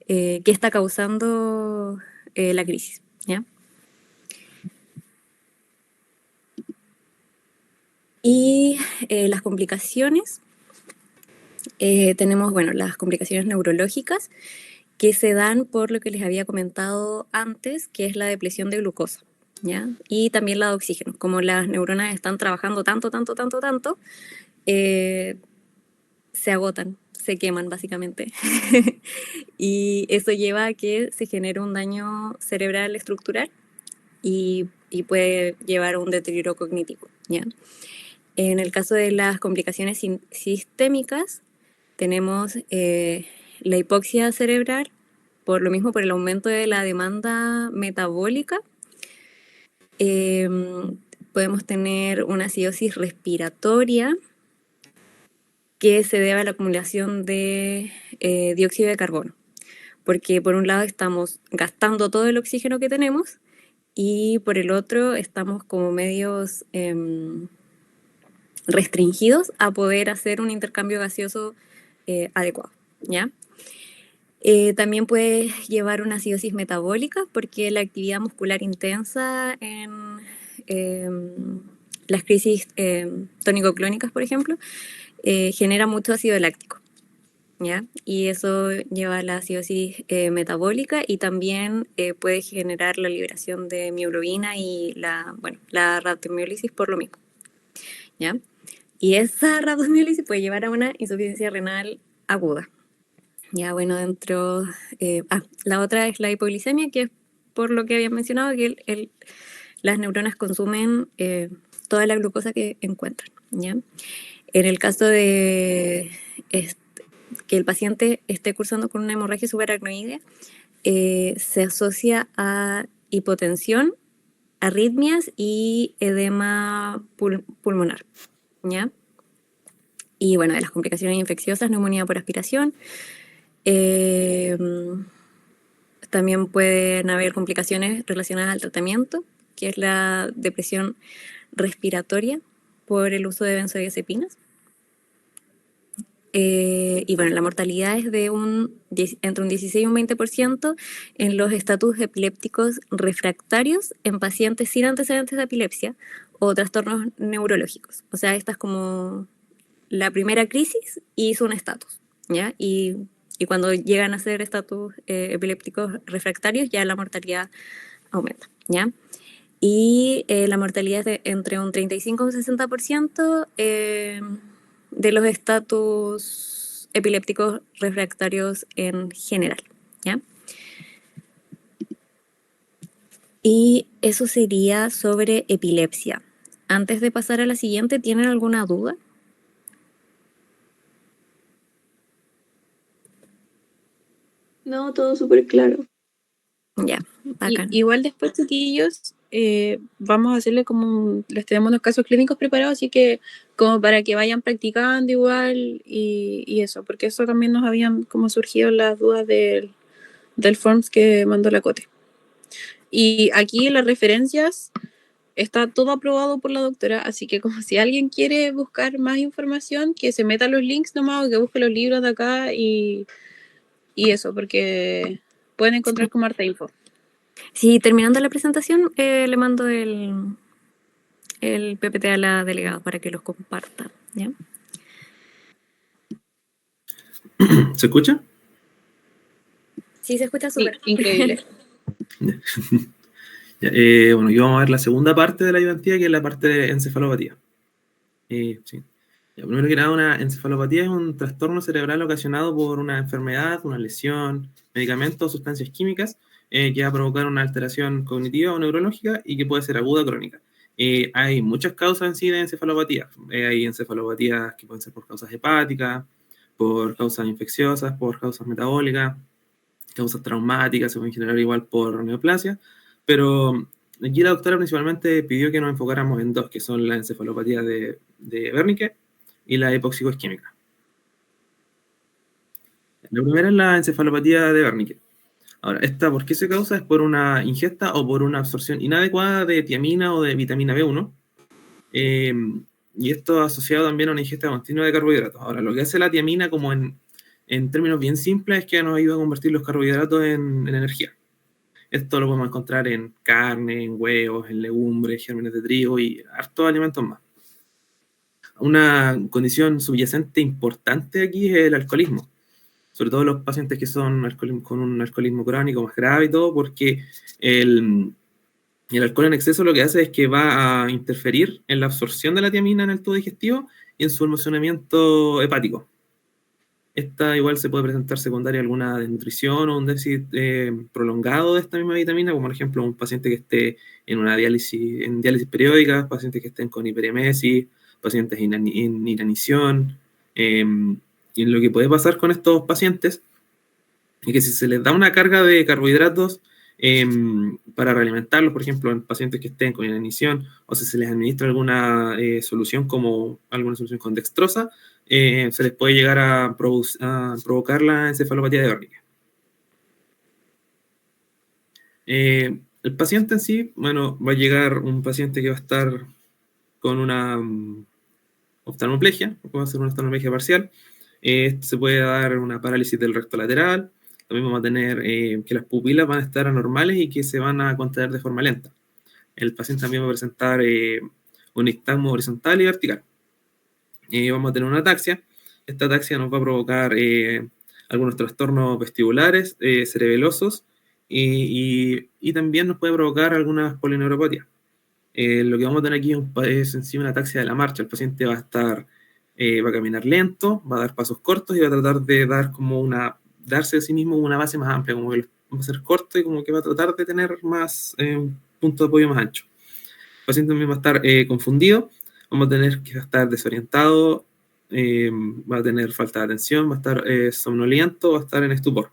qué está causando la crisis, ¿ya? Y las complicaciones, tenemos, bueno, las complicaciones neurológicas que se dan por lo que les había comentado antes, que es la depresión de glucosa, ¿ya? Y también la de oxígeno. Como las neuronas están trabajando tanto, se agotan, se queman básicamente. Y eso lleva a que se genere un daño cerebral estructural y puede llevar a un deterioro cognitivo, ¿ya? En el caso de las complicaciones sistémicas, tenemos la hipoxia cerebral, por lo mismo, por el aumento de la demanda metabólica. Podemos tener una acidosis respiratoria que se debe a la acumulación de dióxido de carbono, porque por un lado estamos gastando todo el oxígeno que tenemos y por el otro estamos como medios restringidos a poder hacer un intercambio gaseoso adecuado, ¿ya? También puede llevar una acidosis metabólica porque la actividad muscular intensa en las crisis tónico-clónicas, por ejemplo, genera mucho ácido láctico, ¿ya? Y eso lleva a la acidosis metabólica y también puede generar la liberación de hemoglobina y la rhabdomiólisis por lo mismo, ¿ya? Y esa rhabdomiólisis puede llevar a una insuficiencia renal aguda. Ya, bueno, la otra es la hipoglicemia, que es por lo que había mencionado, que las neuronas consumen toda la glucosa que encuentran, ¿ya? En el caso de que el paciente esté cursando con una hemorragia subaracnoidea se asocia a hipotensión, arritmias y edema pulmonar, ¿ya? Y bueno, de las complicaciones infecciosas, neumonía por aspiración. También pueden haber complicaciones relacionadas al tratamiento, que es la depresión respiratoria por el uso de benzodiazepinas. Y bueno, la mortalidad es de entre un 16 y un 20% en los estatus epilépticos refractarios en pacientes sin antecedentes de epilepsia o trastornos neurológicos. O sea, esta es como la primera crisis y hizo un estatus, ¿ya? Y cuando llegan a ser estatus epilépticos refractarios, ya la mortalidad aumenta, ¿ya? Y la mortalidad es de entre un 35 y un 60% de los estatus epilépticos refractarios en general, ¿ya? Y eso sería sobre epilepsia. Antes de pasar a la siguiente, ¿tienen alguna duda? No, todo súper claro. Ya, bacán. Igual después, chiquillos, vamos a hacerle les tenemos unos casos clínicos preparados, así que como para que vayan practicando igual y eso, porque eso también nos habían como surgido las dudas del forms que mandó la Cote. Y aquí en las referencias está todo aprobado por la doctora, así que como si alguien quiere buscar más información, que se meta los links nomás o que busque los libros de acá y eso, porque pueden encontrar como harta info. Sí, terminando la presentación, le mando el PPT a la delegada para que los comparta, ¿ya? ¿Se escucha? Sí, se escucha Sí, súper. increíble. Ya, bueno, y vamos a ver la segunda parte de la ayudantía, que es la parte de encefalopatía. Sí. Ya, primero que nada, una encefalopatía es un trastorno cerebral ocasionado por una enfermedad, una lesión, medicamentos o sustancias químicas que va a provocar una alteración cognitiva o neurológica y que puede ser aguda o crónica. Hay muchas causas en sí de encefalopatía. Hay encefalopatías que pueden ser por causas hepáticas, por causas infecciosas, por causas metabólicas, causas traumáticas, se pueden generar igual por neoplasia, pero aquí la doctora principalmente pidió que nos enfocáramos en dos, que son la encefalopatía de Wernicke y la hipoxia isquémica. La primera es la encefalopatía de Wernicke. Ahora, ¿esta por qué se causa? Es por una ingesta o por una absorción inadecuada de tiamina o de vitamina B1. Y esto asociado también a una ingesta continua de carbohidratos. Ahora, lo que hace la tiamina, como en términos bien simples, es que nos ayuda a convertir los carbohidratos en energía. Esto lo podemos encontrar en carne, en huevos, en legumbres, gérmenes de trigo y hartos alimentos más. Una condición subyacente importante aquí es el alcoholismo, sobre todo los pacientes que son con un alcoholismo crónico más grave y todo, porque el alcohol en exceso lo que hace es que va a interferir en la absorción de la tiamina en el tubo digestivo y en su almacenamiento hepático. Esta igual se puede presentar secundaria a alguna desnutrición o un déficit prolongado de esta misma vitamina, como por ejemplo un paciente que esté en diálisis periódica, pacientes que estén con hiperemesis, pacientes en inanición. Y lo que puede pasar con estos pacientes es que si se les da una carga de carbohidratos para realimentarlos, por ejemplo, en pacientes que estén con inanición, o si se les administra alguna solución con dextrosa, se les puede llegar a provocar la encefalopatía de Wernicke. El paciente en sí, bueno, va a llegar un paciente que va a estar con una oftalmoplegia, puede ser una oftalmoplegia parcial. Se puede dar una parálisis del recto lateral. También vamos a tener que las pupilas van a estar anormales y que se van a contraer de forma lenta. El paciente también va a presentar un nistagmo horizontal y vertical. Vamos a tener una ataxia. Esta ataxia nos va a provocar algunos trastornos vestibulares, cerebelosos y también nos puede provocar algunas polineuropatías. Lo que vamos a tener aquí es en sí una ataxia de la marcha. El paciente va a caminar lento, va a dar pasos cortos y va a tratar de darse a sí mismo una base más amplia, como que va a ser corto y como que va a tratar de tener más punto de apoyo más ancho. El paciente también va a estar confundido, vamos a tener que estar desorientado, va a tener falta de atención, va a estar somnoliento, va a estar en estupor.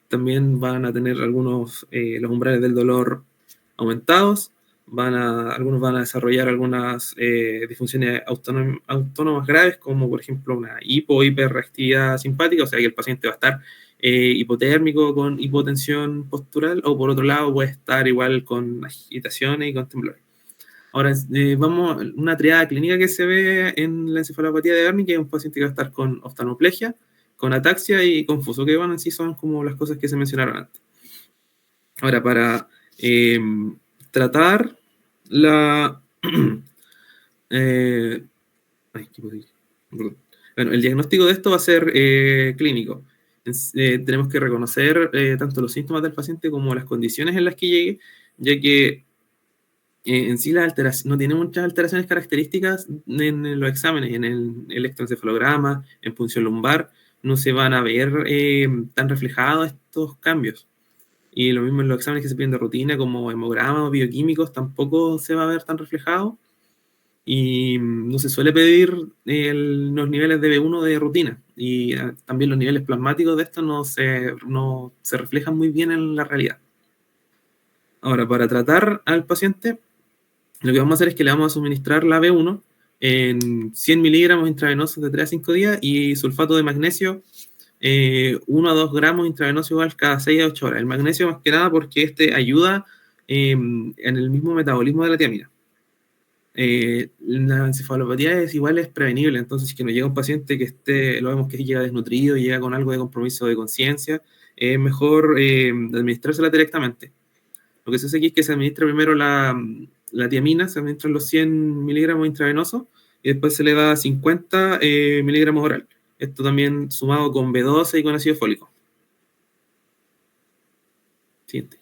También van a tener algunos, los umbrales del dolor aumentados, algunos van a desarrollar algunas disfunciones autónomas graves, como por ejemplo una hiperreactividad simpática, o sea que el paciente va a estar hipotérmico con hipotensión postural, o por otro lado puede estar igual con agitaciones y con temblores. Ahora, vamos, una triada clínica que se ve en la encefalopatía de Wernicke es un paciente que va a estar con oftalmoplegia, con ataxia y confuso, que van en sí son como las cosas que se mencionaron antes. Ahora, para tratar la... Bueno, el diagnóstico de esto va a ser clínico. Tenemos que reconocer tanto los síntomas del paciente como las condiciones en las que llegue, ya que en sí las alteraciones, no tiene muchas alteraciones características en los exámenes, en el electroencefalograma, en punción lumbar, no se van a ver tan reflejados estos cambios. Y lo mismo en los exámenes que se piden de rutina, como hemogramas o bioquímicos, tampoco se va a ver tan reflejado. Y no se suele pedir los niveles de B1 de rutina. Y también los niveles plasmáticos de esto no se reflejan muy bien en la realidad. Ahora, para tratar al paciente, lo que vamos a hacer es que le vamos a suministrar la B1 en 100 miligramos intravenosos de 3 a 5 días y sulfato de magnesio 1 a 2 gramos intravenosos igual cada 6 a 8 horas. El magnesio más que nada porque este ayuda en el mismo metabolismo de la tiamina. La encefalopatía es prevenible, entonces si que nos llega un paciente que lo vemos que llega desnutrido, llega con algo de compromiso de conciencia, es mejor administrársela directamente. Lo que se hace aquí es que se administra primero la tiamina, se administran los 100 miligramos intravenosos y después se le da 50 miligramos oral. Esto también sumado con B12 y con ácido fólico. Siguiente.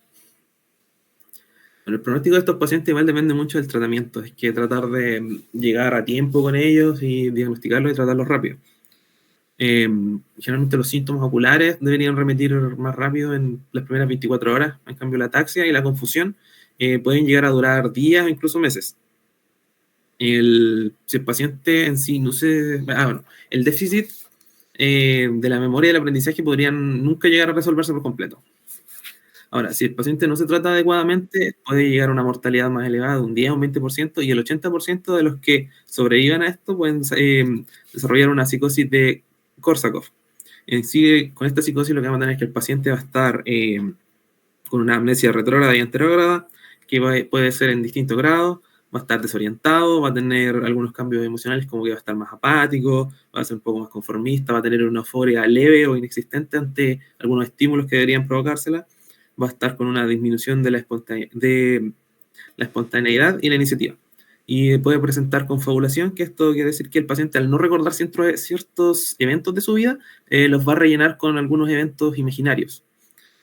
Bueno, el pronóstico de estos pacientes igual depende mucho del tratamiento. Es que tratar de llegar a tiempo con ellos y diagnosticarlos y tratarlos rápido. Generalmente los síntomas oculares deberían remitir más rápido en las primeras 24 horas. En cambio, la ataxia y la confusión pueden llegar a durar días o incluso meses. Si el paciente en sí no se... bueno, el déficit de la memoria y el aprendizaje podrían nunca llegar a resolverse por completo. Ahora, si el paciente no se trata adecuadamente, puede llegar a una mortalidad más elevada de un 10 o un 20%, y el 80% de los que sobrevivan a esto pueden desarrollar una psicosis de Korsakoff. En sí, con esta psicosis lo que vamos a tener es que el paciente va a estar con una amnesia retrógrada y anterógrada, que puede ser en distintos grados, va a estar desorientado, va a tener algunos cambios emocionales como que va a estar más apático, va a ser un poco más conformista, va a tener una euforia leve o inexistente ante algunos estímulos que deberían provocársela, va a estar con una disminución de la espontaneidad y la iniciativa. Y puede presentar confabulación, que esto quiere decir que el paciente, al no recordar ciertos eventos de su vida, los va a rellenar con algunos eventos imaginarios.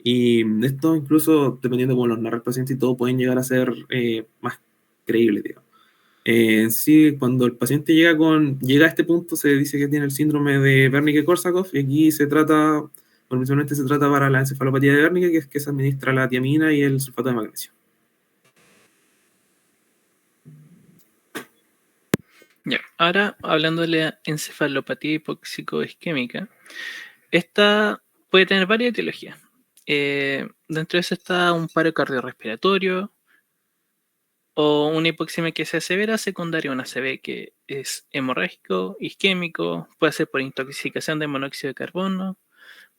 Y esto incluso, dependiendo de cómo los narra el paciente y todo, pueden llegar a ser más creíbles, digamos. Sí, cuando el paciente llega a este punto, se dice que tiene el síndrome de Wernicke-Korsakoff, y aquí principalmente se trata para la encefalopatía de Wernicke, que es que se administra la tiamina y el sulfato de magnesio. Ya, ahora hablando de la encefalopatía hipóxico-isquémica, esta puede tener varias etiologías. Dentro de eso está un paro cardiorrespiratorio o una hipoxemia que sea severa, secundaria a una ACV que es hemorrágico, isquémico, puede ser por intoxicación de monóxido de carbono,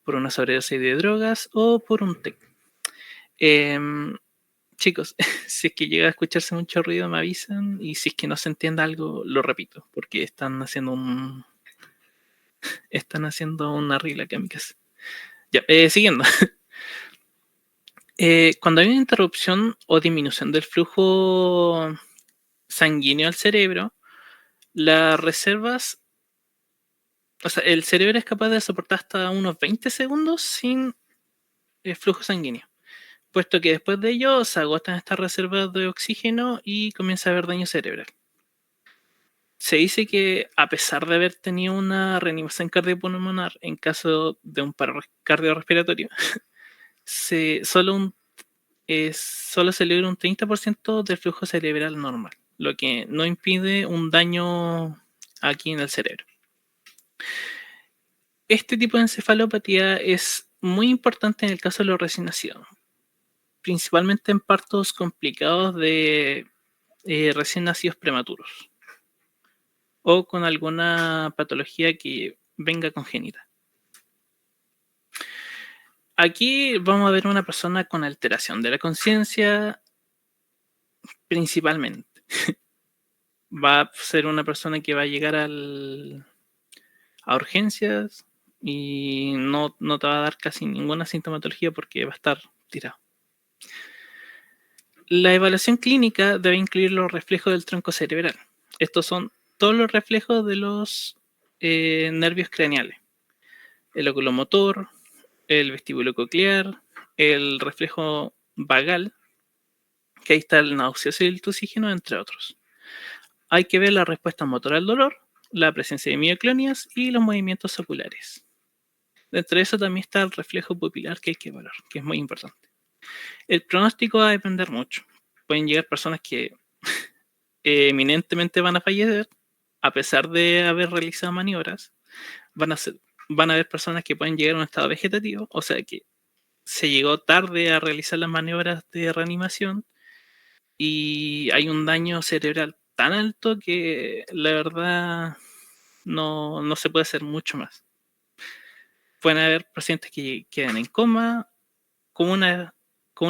por una sobredosis de drogas o por un TEC. Chicos, si es que llega a escucharse mucho ruido me avisan, y si es que no se entiende algo lo repito, porque están haciendo una regla acá en mi casa. Ya, siguiendo. Cuando hay una interrupción o disminución del flujo sanguíneo al cerebro, las reservas, o sea, el cerebro es capaz de soportar hasta unos 20 segundos sin flujo sanguíneo, puesto que después de ello se agotan estas reservas de oxígeno y comienza a haber daño cerebral. Se dice que a pesar de haber tenido una reanimación cardiopulmonar en caso de un paro cardiorrespiratorio, solo se logra un 30% del flujo cerebral normal, lo que no impide un daño aquí en el cerebro. Este tipo de encefalopatía es muy importante en el caso de los recién nacidos, principalmente en partos complicados de recién nacidos prematuros o con alguna patología que venga congénita. Aquí vamos a ver una persona con alteración de la conciencia, principalmente. Va a ser una persona que va a llegar a urgencias y no te va a dar casi ninguna sintomatología porque va a estar tirado. La evaluación clínica debe incluir los reflejos del tronco cerebral. Estos son todos los reflejos de los nervios craneales. El oculomotor, el vestíbulo coclear, el reflejo vagal, que ahí está el nauseoso y el tusígeno, entre otros. Hay que ver la respuesta motora al dolor, la presencia de mioclonias y los movimientos oculares. Dentro de eso también está el reflejo pupilar que hay que evaluar, que es muy importante. El pronóstico va a depender mucho. Pueden llegar personas que eminentemente van a fallecer, a pesar de haber realizado maniobras. Van a haber personas que pueden llegar a un estado vegetativo, o sea que se llegó tarde a realizar las maniobras de reanimación y hay un daño cerebral tan alto que la verdad no se puede hacer mucho más. Pueden haber pacientes que quedan en coma con un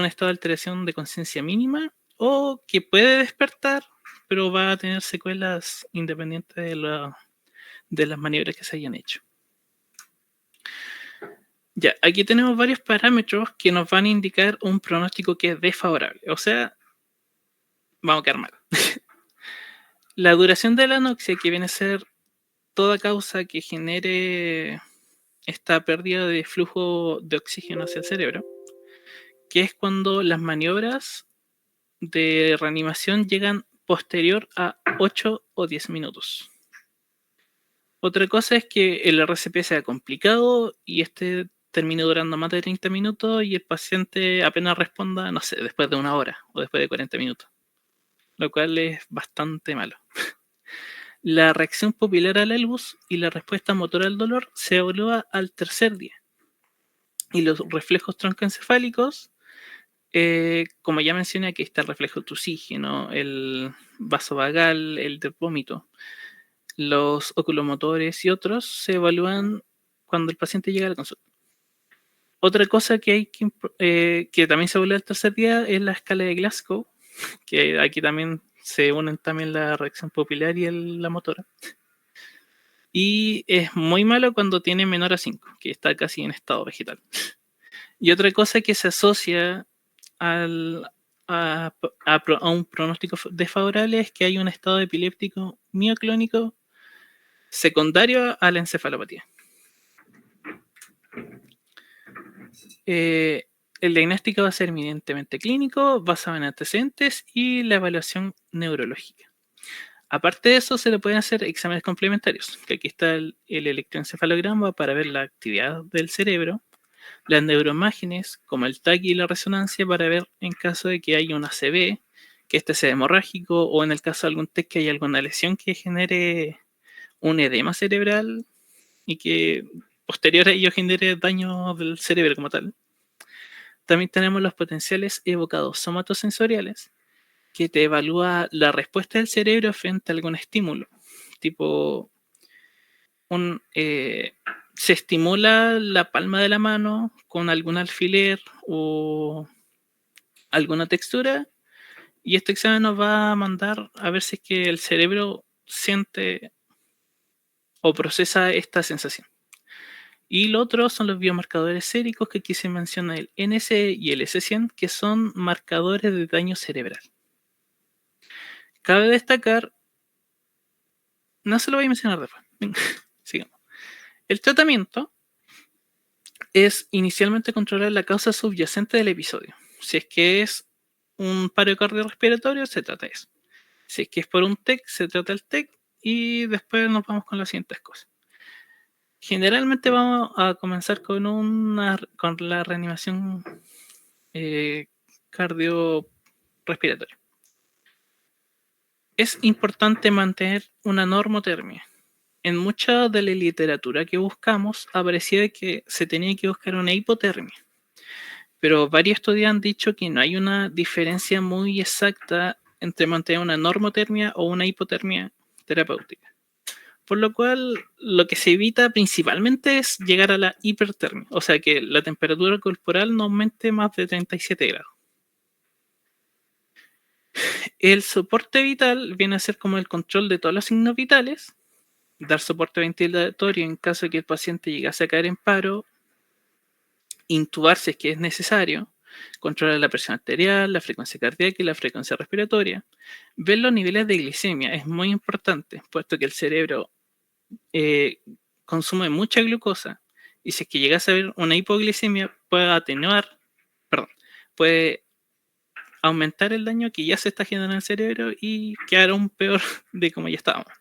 estado de alteración de conciencia mínima o que puede despertar, pero va a tener secuelas independientes de las maniobras que se hayan hecho. Ya, aquí tenemos varios parámetros que nos van a indicar un pronóstico que es desfavorable. O sea, vamos a quedar mal. La duración de la anoxia, que viene a ser toda causa que genere esta pérdida de flujo de oxígeno hacia el cerebro, que es cuando las maniobras de reanimación llegan posterior a 8 o 10 minutos. Otra cosa es que el RCP sea complicado y este termine durando más de 30 minutos y el paciente apenas responda, no sé, después de 1 hora o después de 40 minutos, lo cual es bastante malo. La reacción pupilar al ELBUS y la respuesta motora al dolor se evalúa al tercer día. Y los reflejos troncoencefálicos, como ya mencioné, aquí está el reflejo tusígeno, el vasovagal, el de vómito. Los oculomotores y otros se evalúan cuando el paciente llega a la consulta. Otra cosa que hay que también se evalúa el tercer día es la escala de Glasgow, que aquí también se unen también la reacción pupilar y la motora. Y es muy malo cuando tiene menor a 5, que está casi en estado vegetal. Y otra cosa que se asocia a un pronóstico desfavorable es que hay un estado epiléptico mioclónico secundario a la encefalopatía. El diagnóstico va a ser eminentemente clínico, basado en antecedentes y la evaluación neurológica. Aparte de eso, se le pueden hacer exámenes complementarios, que aquí está el electroencefalograma para ver la actividad del cerebro, las neuroimágenes, como el TAC y la resonancia, para ver en caso de que haya un ACV, que este sea hemorrágico, o en el caso de algún TEC que haya alguna lesión que genere un edema cerebral y que posterior a ello genere daño del cerebro como tal. También tenemos los potenciales evocados somatosensoriales, que te evalúa la respuesta del cerebro frente a algún estímulo. Tipo, se estimula la palma de la mano con algún alfiler o alguna textura, y este examen nos va a mandar a ver si es que el cerebro siente o procesa esta sensación. Y lo otro son los biomarcadores séricos, que aquí se menciona el NSE y el S100, que son marcadores de daño cerebral. Cabe destacar, no se lo voy a mencionar después, sigamos. El tratamiento es inicialmente controlar la causa subyacente del episodio. Si es que es un paro cardiorrespiratorio, se trata eso. Si es que es por un TEC, se trata el TEC y después nos vamos con las siguientes cosas. Generalmente vamos a comenzar con la reanimación cardiorrespiratoria. Es importante mantener una normotermia, en mucha de la literatura que buscamos aparecía que se tenía que buscar una hipotermia. Pero varios estudios han dicho que no hay una diferencia muy exacta entre mantener una normotermia o una hipotermia terapéutica. Por lo cual, lo que se evita principalmente es llegar a la hipertermia, o sea que la temperatura corporal no aumente más de 37 grados. El soporte vital viene a ser como el control de todos los signos vitales, dar soporte ventilatorio en caso de que el paciente llegase a caer en paro, intubar si es que es necesario, controlar la presión arterial, la frecuencia cardíaca y la frecuencia respiratoria, ver los niveles de glicemia es muy importante, puesto que el cerebro consume mucha glucosa y si es que llegase a haber una hipoglicemia puede atenuar, perdón, puede aumentar el daño que ya se está generando en el cerebro y quedar aún peor de como ya estábamos.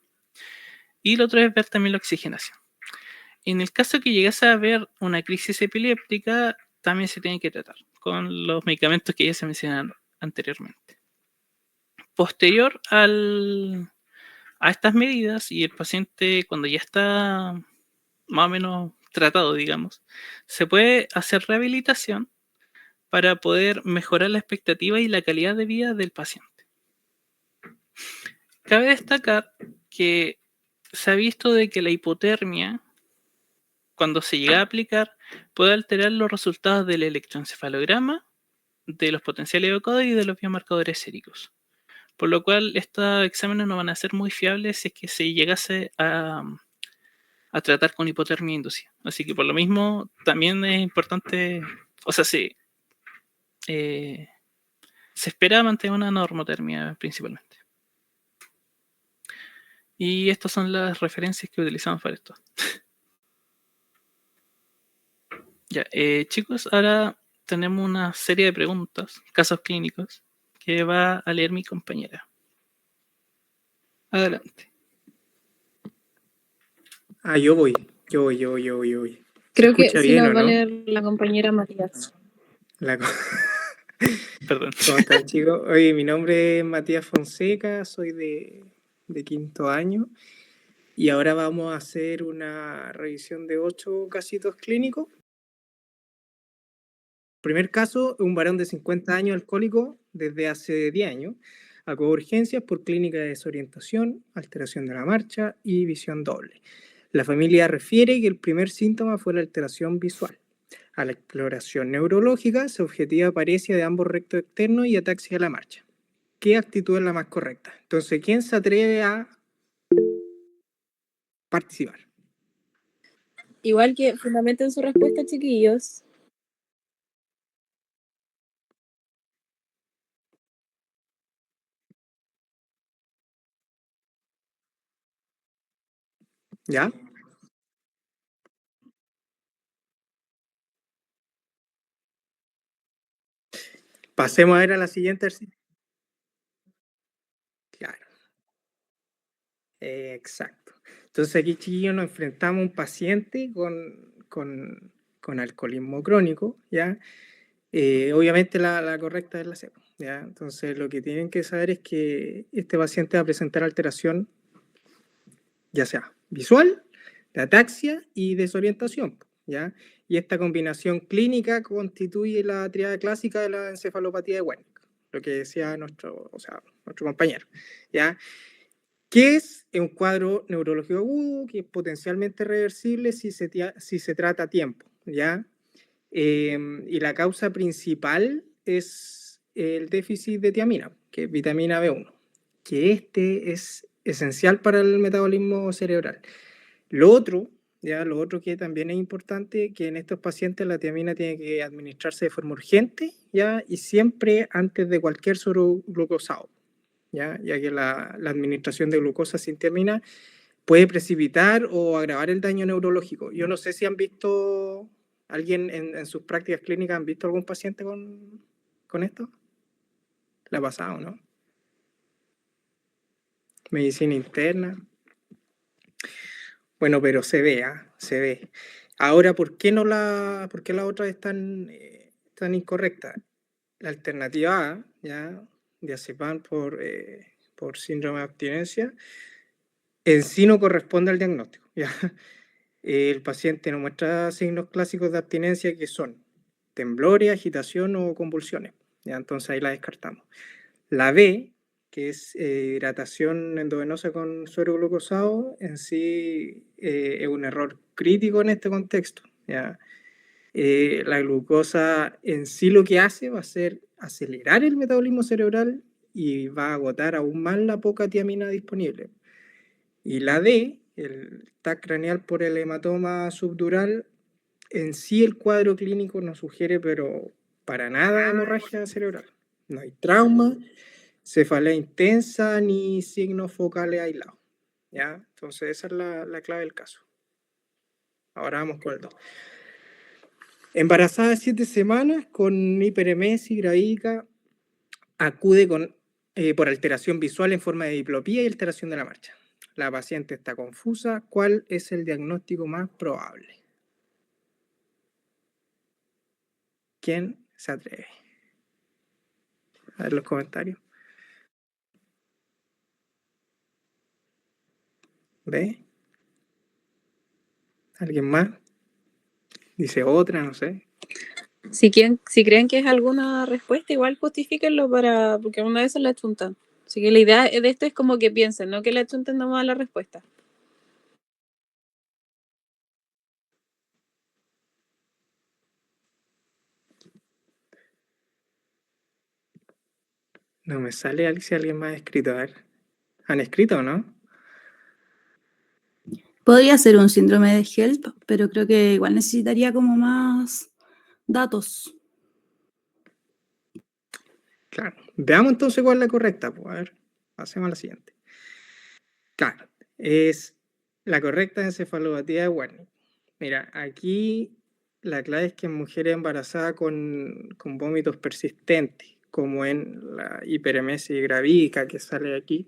Y lo otro es ver también la oxigenación. En el caso que llegase a haber una crisis epiléptica, también se tiene que tratar con los medicamentos que ya se mencionaron anteriormente. Posterior a estas medidas y el paciente cuando ya está más o menos tratado, digamos, se puede hacer rehabilitación para poder mejorar la expectativa y la calidad de vida del paciente. Cabe destacar que se ha visto de que la hipotermia, cuando se llega a aplicar, puede alterar los resultados del electroencefalograma, de los potenciales evocadores y de los biomarcadores séricos. Por lo cual, estos exámenes no van a ser muy fiables si es que se llegase a tratar con hipotermia inducida. Así que por lo mismo, también es importante, o sea, se espera mantener una normotermia principalmente. Y estas son las referencias que utilizamos para esto. Ya, chicos, ahora tenemos una serie de preguntas, casos clínicos, que va a leer mi compañera. Adelante. Yo voy. Creo que escucha sí bien, nos ¿o va a no? leer la compañera Matías. Perdón. ¿Cómo están, chicos? Oye, mi nombre es Matías Fonseca, soy de quinto año y ahora vamos a hacer una revisión de 8 casitos clínicos. Primer caso, un varón de 50 años alcohólico desde hace 10 años. Acudió a urgencias por clínica de desorientación, alteración de la marcha y visión doble. La familia refiere que el primer síntoma fue la alteración visual. A la exploración neurológica se objetiva paresia de ambos rectos externos y ataxia de la marcha. ¿Qué actitud es la más correcta? Entonces, ¿quién se atreve a participar? Igual que fundamenten su respuesta, chiquillos. ¿Ya? Pasemos a ver a la siguiente. Claro. Exacto. Entonces aquí, chiquillos, nos enfrentamos a un paciente con alcoholismo crónico, ¿ya? Obviamente la correcta es la C, ¿ya? Entonces lo que tienen que saber es que este paciente va a presentar alteración ya sea visual, de ataxia y desorientación, ¿ya? Y esta combinación clínica constituye la triada clásica de la encefalopatía de Wernicke, lo que decía nuestro compañero, ¿ya? ¿Qué es un cuadro neurológico agudo que es potencialmente reversible si se trata a tiempo, ¿ya? Y la causa principal es el déficit de tiamina, que es vitamina B1, que este es esencial para el metabolismo cerebral. Lo otro que también es importante, que en estos pacientes la tiamina tiene que administrarse de forma urgente, ¿ya? Y siempre antes de cualquier sobreglucosado, ya que la administración de glucosa sin tiamina puede precipitar o agravar el daño neurológico. Yo no sé si han visto, alguien en sus prácticas clínicas, ¿han visto algún paciente con esto? ¿Le ha pasado, no? Medicina interna. Bueno, pero se ve, se ve. Ahora, ¿por qué la otra es tan incorrecta? La alternativa A, ¿ya? Diazepam por síndrome de abstinencia, en sí no corresponde al diagnóstico, ¿ya? El paciente no muestra signos clásicos de abstinencia que son temblores, agitación o convulsiones, ¿ya? Entonces ahí la descartamos. La B, que es hidratación endovenosa con suero glucosado, en sí es un error crítico en este contexto, ¿ya? La glucosa en sí lo que hace va a ser acelerar el metabolismo cerebral y va a agotar aún más la poca tiamina disponible. Y la D, el TAC craneal por el hematoma subdural, en sí el cuadro clínico no sugiere, pero para nada, hemorragia cerebral. No hay trauma, cefalea intensa ni signos focales aislados, ¿ya? Entonces esa es la clave del caso. Ahora vamos con el 2. Embarazada de 7 semanas con hiperemesis gravídica, acude por alteración visual en forma de diplopía y alteración de la marcha. La paciente está confusa. ¿Cuál es el diagnóstico más probable? ¿Quién se atreve? A ver los comentarios. ¿Ve? ¿Alguien más? Dice otra, no sé. Si creen que es alguna respuesta, igual justifíquenlo porque una vez la achuntan. Así que la idea de esto es como que piensen, no que le achunten nomás la respuesta. No me sale si alguien más ha escrito. A ver. ¿Han escrito o no? Podría ser un síndrome de HELP, pero creo que igual necesitaría como más datos. Claro. Veamos entonces cuál es la correcta. Pues, a ver, pasemos a la siguiente. Claro, es la correcta encefalopatía de Wernicke. Mira, aquí la clave es que en mujeres embarazadas con vómitos persistentes, como en la hiperemesis gravídica que sale aquí,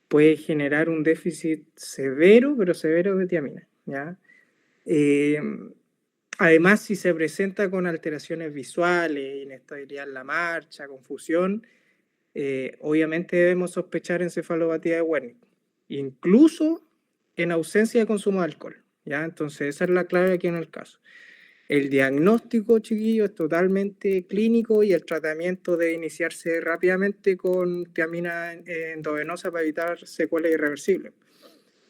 puede generar un déficit severo, pero severo de tiamina, ¿ya? Además, si se presenta con alteraciones visuales, inestabilidad en la marcha, confusión, obviamente debemos sospechar encefalopatía de Wernicke, incluso en ausencia de consumo de alcohol, ¿ya? Entonces esa es la clave aquí en el caso. El diagnóstico, chiquillo, es totalmente clínico y el tratamiento debe iniciarse rápidamente con tiamina endovenosa para evitar secuelas irreversibles.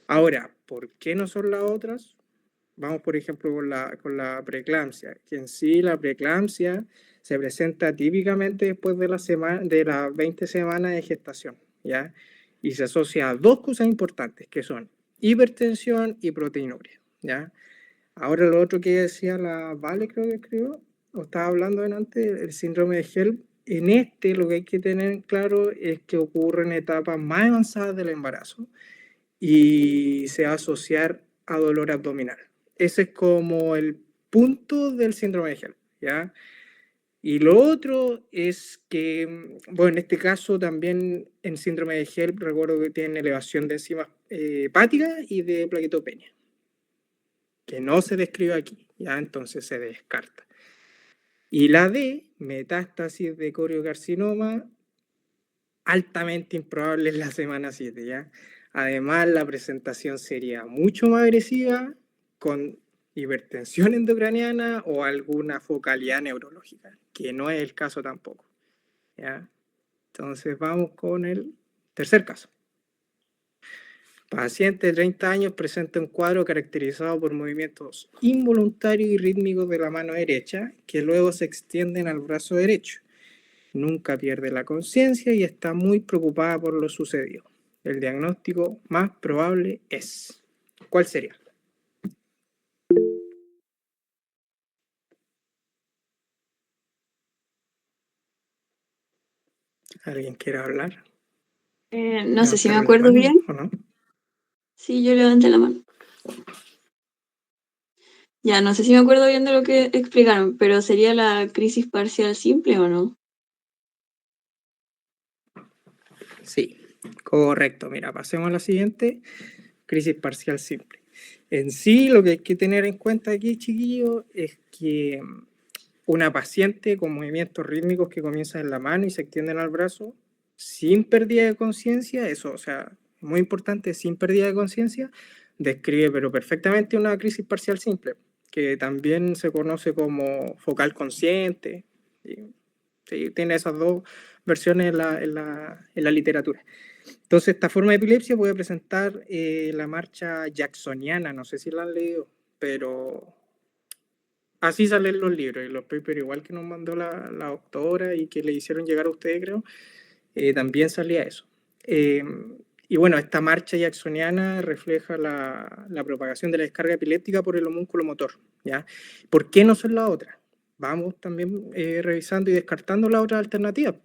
Ahora, ¿por qué no son las otras? Vamos, por ejemplo, con la preeclampsia, que en sí la preeclampsia se presenta típicamente después de las 20 semanas de gestación, ¿ya? Y se asocia a dos cosas importantes, que son hipertensión y proteinuria, ¿ya? Ahora lo otro que decía la Vale, creo que escribió, o estaba hablando antes, el síndrome de HELP, en este lo que hay que tener claro es que ocurre en etapas más avanzadas del embarazo y se va a asociar a dolor abdominal. Ese es como el punto del síndrome de HELP, ¿ya? Y lo otro es que, bueno, en este caso también en síndrome de HELP recuerdo que tienen elevación de enzimas hepáticas y de plaquetopenia, que no se describe aquí, ¿ya? Entonces se descarta. Y la D, metástasis de coriocarcinoma, altamente improbable en la semana 7, ¿ya? Además, la presentación sería mucho más agresiva con hipertensión endocraniana o alguna focalidad neurológica, que no es el caso tampoco, ¿ya? Entonces vamos con el tercer caso. Paciente de 30 años presenta un cuadro caracterizado por movimientos involuntarios y rítmicos de la mano derecha que luego se extienden al brazo derecho. Nunca pierde la conciencia y está muy preocupada por lo sucedido. El diagnóstico más probable es... ¿Cuál sería? ¿Alguien quiere hablar? No sé si me ¿Levantaron la acuerdo mano bien. o no? Sí, yo levanté la mano. Ya, no sé si me acuerdo bien de lo que explicaron, pero ¿sería la crisis parcial simple o no? Sí, correcto. Mira, pasemos a la siguiente. Crisis parcial simple. En sí, lo que hay que tener en cuenta aquí, chiquillos, es que una paciente con movimientos rítmicos que comienzan en la mano y se extienden al brazo, sin pérdida de conciencia, eso, o sea, muy importante, sin pérdida de conciencia, describe pero perfectamente una crisis parcial simple, que también se conoce como focal consciente. Sí, tiene esas dos versiones en la literatura. Entonces, esta forma de epilepsia puede presentar la marcha jacksoniana, no sé si la han leído, pero así salen los libros y los papers, igual que nos mandó la doctora y que le hicieron llegar a ustedes, creo, también salía eso. Y bueno, esta marcha jacksoniana refleja la propagación de la descarga epiléptica por el homúnculo motor, ¿ya? ¿Por qué no son las otras? Vamos también revisando y descartando las otras alternativas,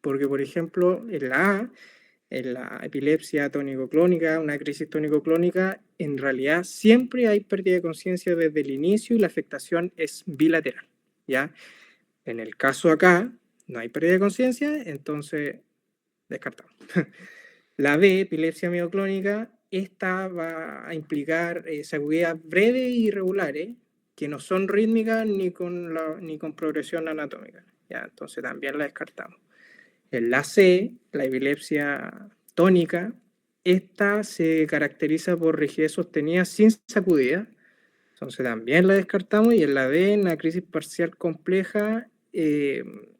porque por ejemplo, en la epilepsia tónico-clónica, una crisis tónico-clónica, en realidad siempre hay pérdida de conciencia desde el inicio y la afectación es bilateral, ¿ya? En el caso acá, no hay pérdida de conciencia, entonces descartamos. La B, epilepsia mioclónica, esta va a implicar sacudillas breves y irregulares, que no son rítmicas ni con progresión anatómica, ¿ya? Entonces también la descartamos. En la C, la epilepsia tónica, esta se caracteriza por rigidez sostenida sin sacudida, entonces también la descartamos. Y en la D, en la crisis parcial compleja, en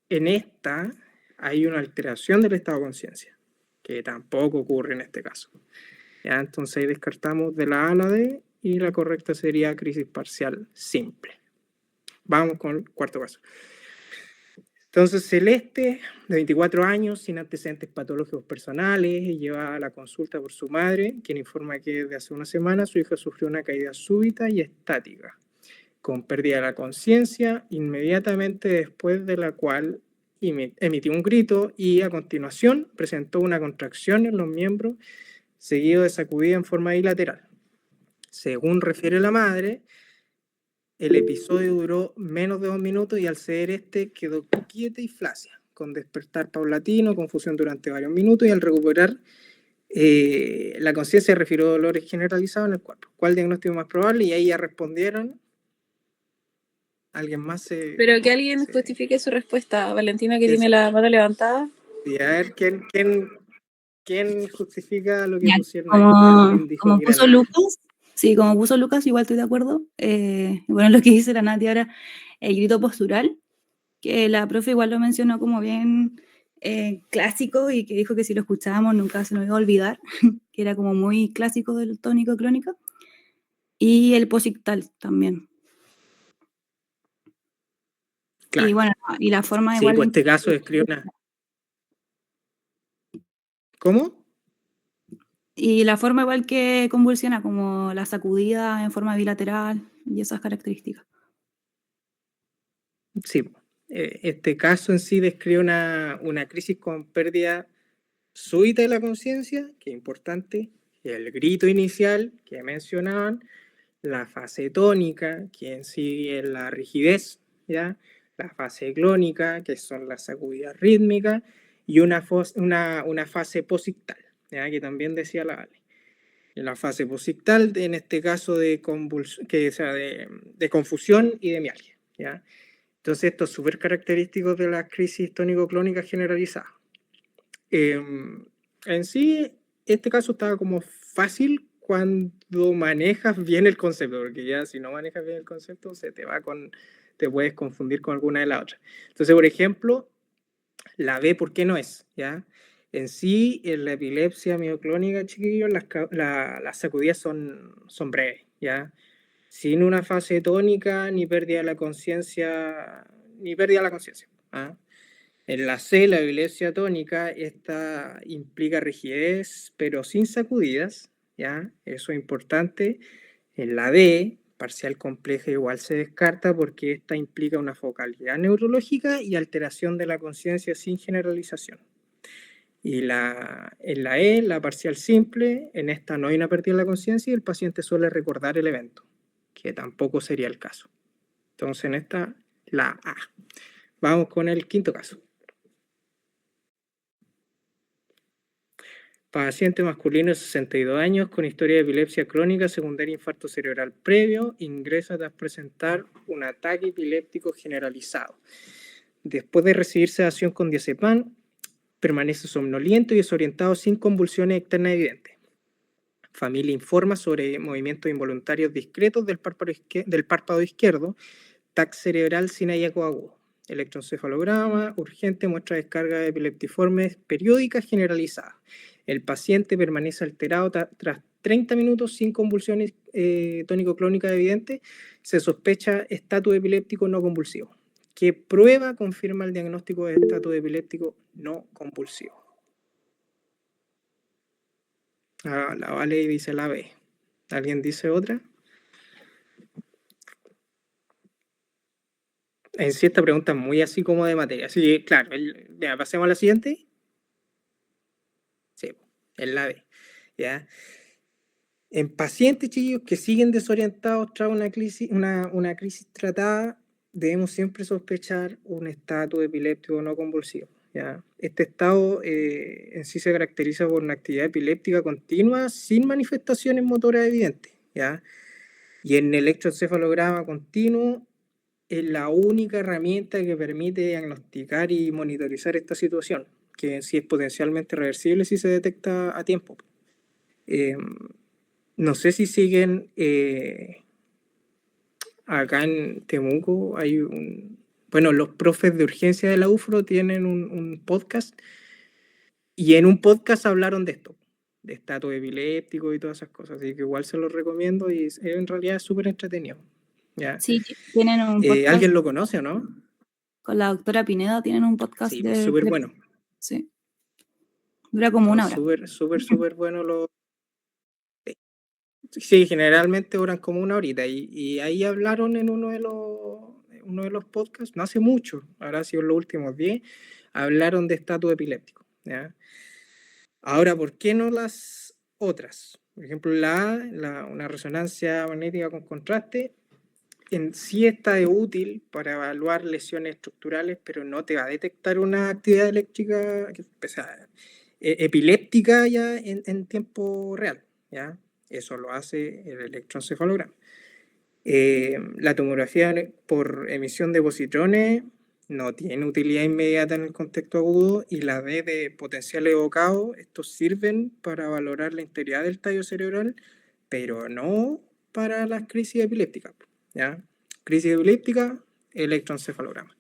esta hay una alteración del estado de conciencia, que tampoco ocurre en este caso. ¿Ya? Entonces ahí descartamos de la A a la D y la correcta sería crisis parcial simple. Vamos con el cuarto caso. Entonces, Celeste, de 24 años, sin antecedentes patológicos personales, lleva a la consulta por su madre, quien informa que desde hace una semana su hija sufrió una caída súbita y estática, con pérdida de la conciencia, inmediatamente después de la cual emitió un grito y a continuación presentó una contracción en los miembros, seguido de sacudida en forma bilateral. Según refiere la madre, el episodio duró menos de 2 minutos y al ceder quedó quieta y flácida, con despertar paulatino, confusión durante varios minutos y al recuperar la conciencia refirió dolores generalizados en el cuerpo. ¿Cuál diagnóstico más probable? Y ahí ya respondieron. ¿Alguien más se...? Pero que alguien justifique su respuesta. Valentina, que tiene la mano levantada. Sí, a ver, ¿quién justifica lo que Ya, pusieron ahí? ¿Alguien dijo como que era puso la- Lucas, sí, como puso Lucas, igual estoy de acuerdo. Bueno, lo que dice la Nati ahora, el grito postural, que la profe igual lo mencionó como bien clásico y que dijo que si lo escuchábamos nunca se nos iba a olvidar, que era como muy clásico del tónico clónico. Y el posictal también. Claro. Y bueno, y la forma Sí, igual... pues este caso describe una... ¿Cómo? Y la forma igual que convulsiona, como la sacudida en forma bilateral y esas características. Sí, este caso en sí describe una crisis con pérdida súbita de la conciencia, que es importante, el grito inicial que mencionaban, la fase tónica, que en sí es la rigidez, ¿ya? La fase clónica, que son las sacudidas rítmicas, y una fase posictal, ¿ya? Que también decía la Ale. La fase posictal, en este caso de confusión y de mialgia, ¿ya? Entonces, esto es súper característico de las crisis tónico-clónicas generalizadas. En sí, este caso estaba como fácil cuando manejas bien el concepto, porque ya si no manejas bien el concepto, te puedes confundir con alguna de las otras. Entonces, por ejemplo, la B, ¿por qué no es? ¿Ya? En sí, en la epilepsia mioclónica, chiquillos, las sacudidas son breves, ¿ya? Sin una fase tónica, ni pérdida de la conciencia, ¿ah? En la C, la epilepsia tónica, esta implica rigidez, pero sin sacudidas, ¿ya? Eso es importante. En la D, parcial compleja, igual se descarta porque esta implica una focalidad neurológica y alteración de la conciencia sin generalización. Y en la E, la parcial simple, en esta no hay una pérdida de la conciencia y el paciente suele recordar el evento, que tampoco sería el caso. Entonces, en esta, la A. Vamos con el quinto caso. Paciente masculino de 62 años con historia de epilepsia crónica secundaria infarto cerebral previo, ingresa tras presentar un ataque epiléptico generalizado. Después de recibir sedación con diazepam, permanece somnoliento y desorientado sin convulsiones externas evidentes. Familia informa sobre movimientos involuntarios discretos del párpado izquierdo, TAC cerebral sin hallazgo agudo. Electroencefalograma urgente muestra descargas epileptiformes periódicas generalizadas. El paciente permanece alterado tras 30 minutos sin convulsiones tónico-clónicas evidentes. Se sospecha estatus epiléptico no convulsivo. ¿Qué prueba confirma el diagnóstico de estatus epiléptico no convulsivo? La Vale dice la B. ¿Alguien dice otra? En sí, esta pregunta es muy así como de materia. Así que, claro, ya, pasemos a la siguiente. Sí, es la B. ¿Ya? En pacientes, chiquillos, que siguen desorientados tras una crisis tratada, debemos siempre sospechar un estatus epiléptico no convulsivo. ¿Ya? Este estado en sí se caracteriza por una actividad epiléptica continua sin manifestaciones motoras evidentes. ¿Ya? Y en el electroencefalograma continuo es la única herramienta que permite diagnosticar y monitorizar esta situación, que en sí es potencialmente reversible si se detecta a tiempo. No sé si siguen acá en Temuco, hay bueno, los profes de urgencia de la UFRO tienen un podcast, y en un podcast hablaron de esto, de estatus epiléptico y todas esas cosas, así que igual se los recomiendo y en realidad es súper entretenido. ¿Ya? Sí, tienen un podcast. ¿Alguien lo conoce o no? Con la doctora Pineda tienen un podcast Sí, de... súper bueno. Sí. Dura como una hora. Súper bueno. Sí, generalmente duran como una horita, y ahí hablaron en uno de los podcasts, no hace mucho, habrá sido en los últimos 10, hablaron de estatus epiléptico. ¿Ya? Ahora, ¿por qué no las otras? Por ejemplo, una resonancia magnética con contraste en sí está útil para evaluar lesiones estructurales, pero no te va a detectar una actividad eléctrica epiléptica ya en tiempo real. ¿Ya? Eso lo hace el electroencefalograma. La tomografía por emisión de positrones no tiene utilidad inmediata en el contexto agudo, y la D de potencial evocado, estos sirven para valorar la integridad del tallo cerebral, pero no para las crisis epilépticas. ¿Ya? Crisis epiléptica, electroencefalograma.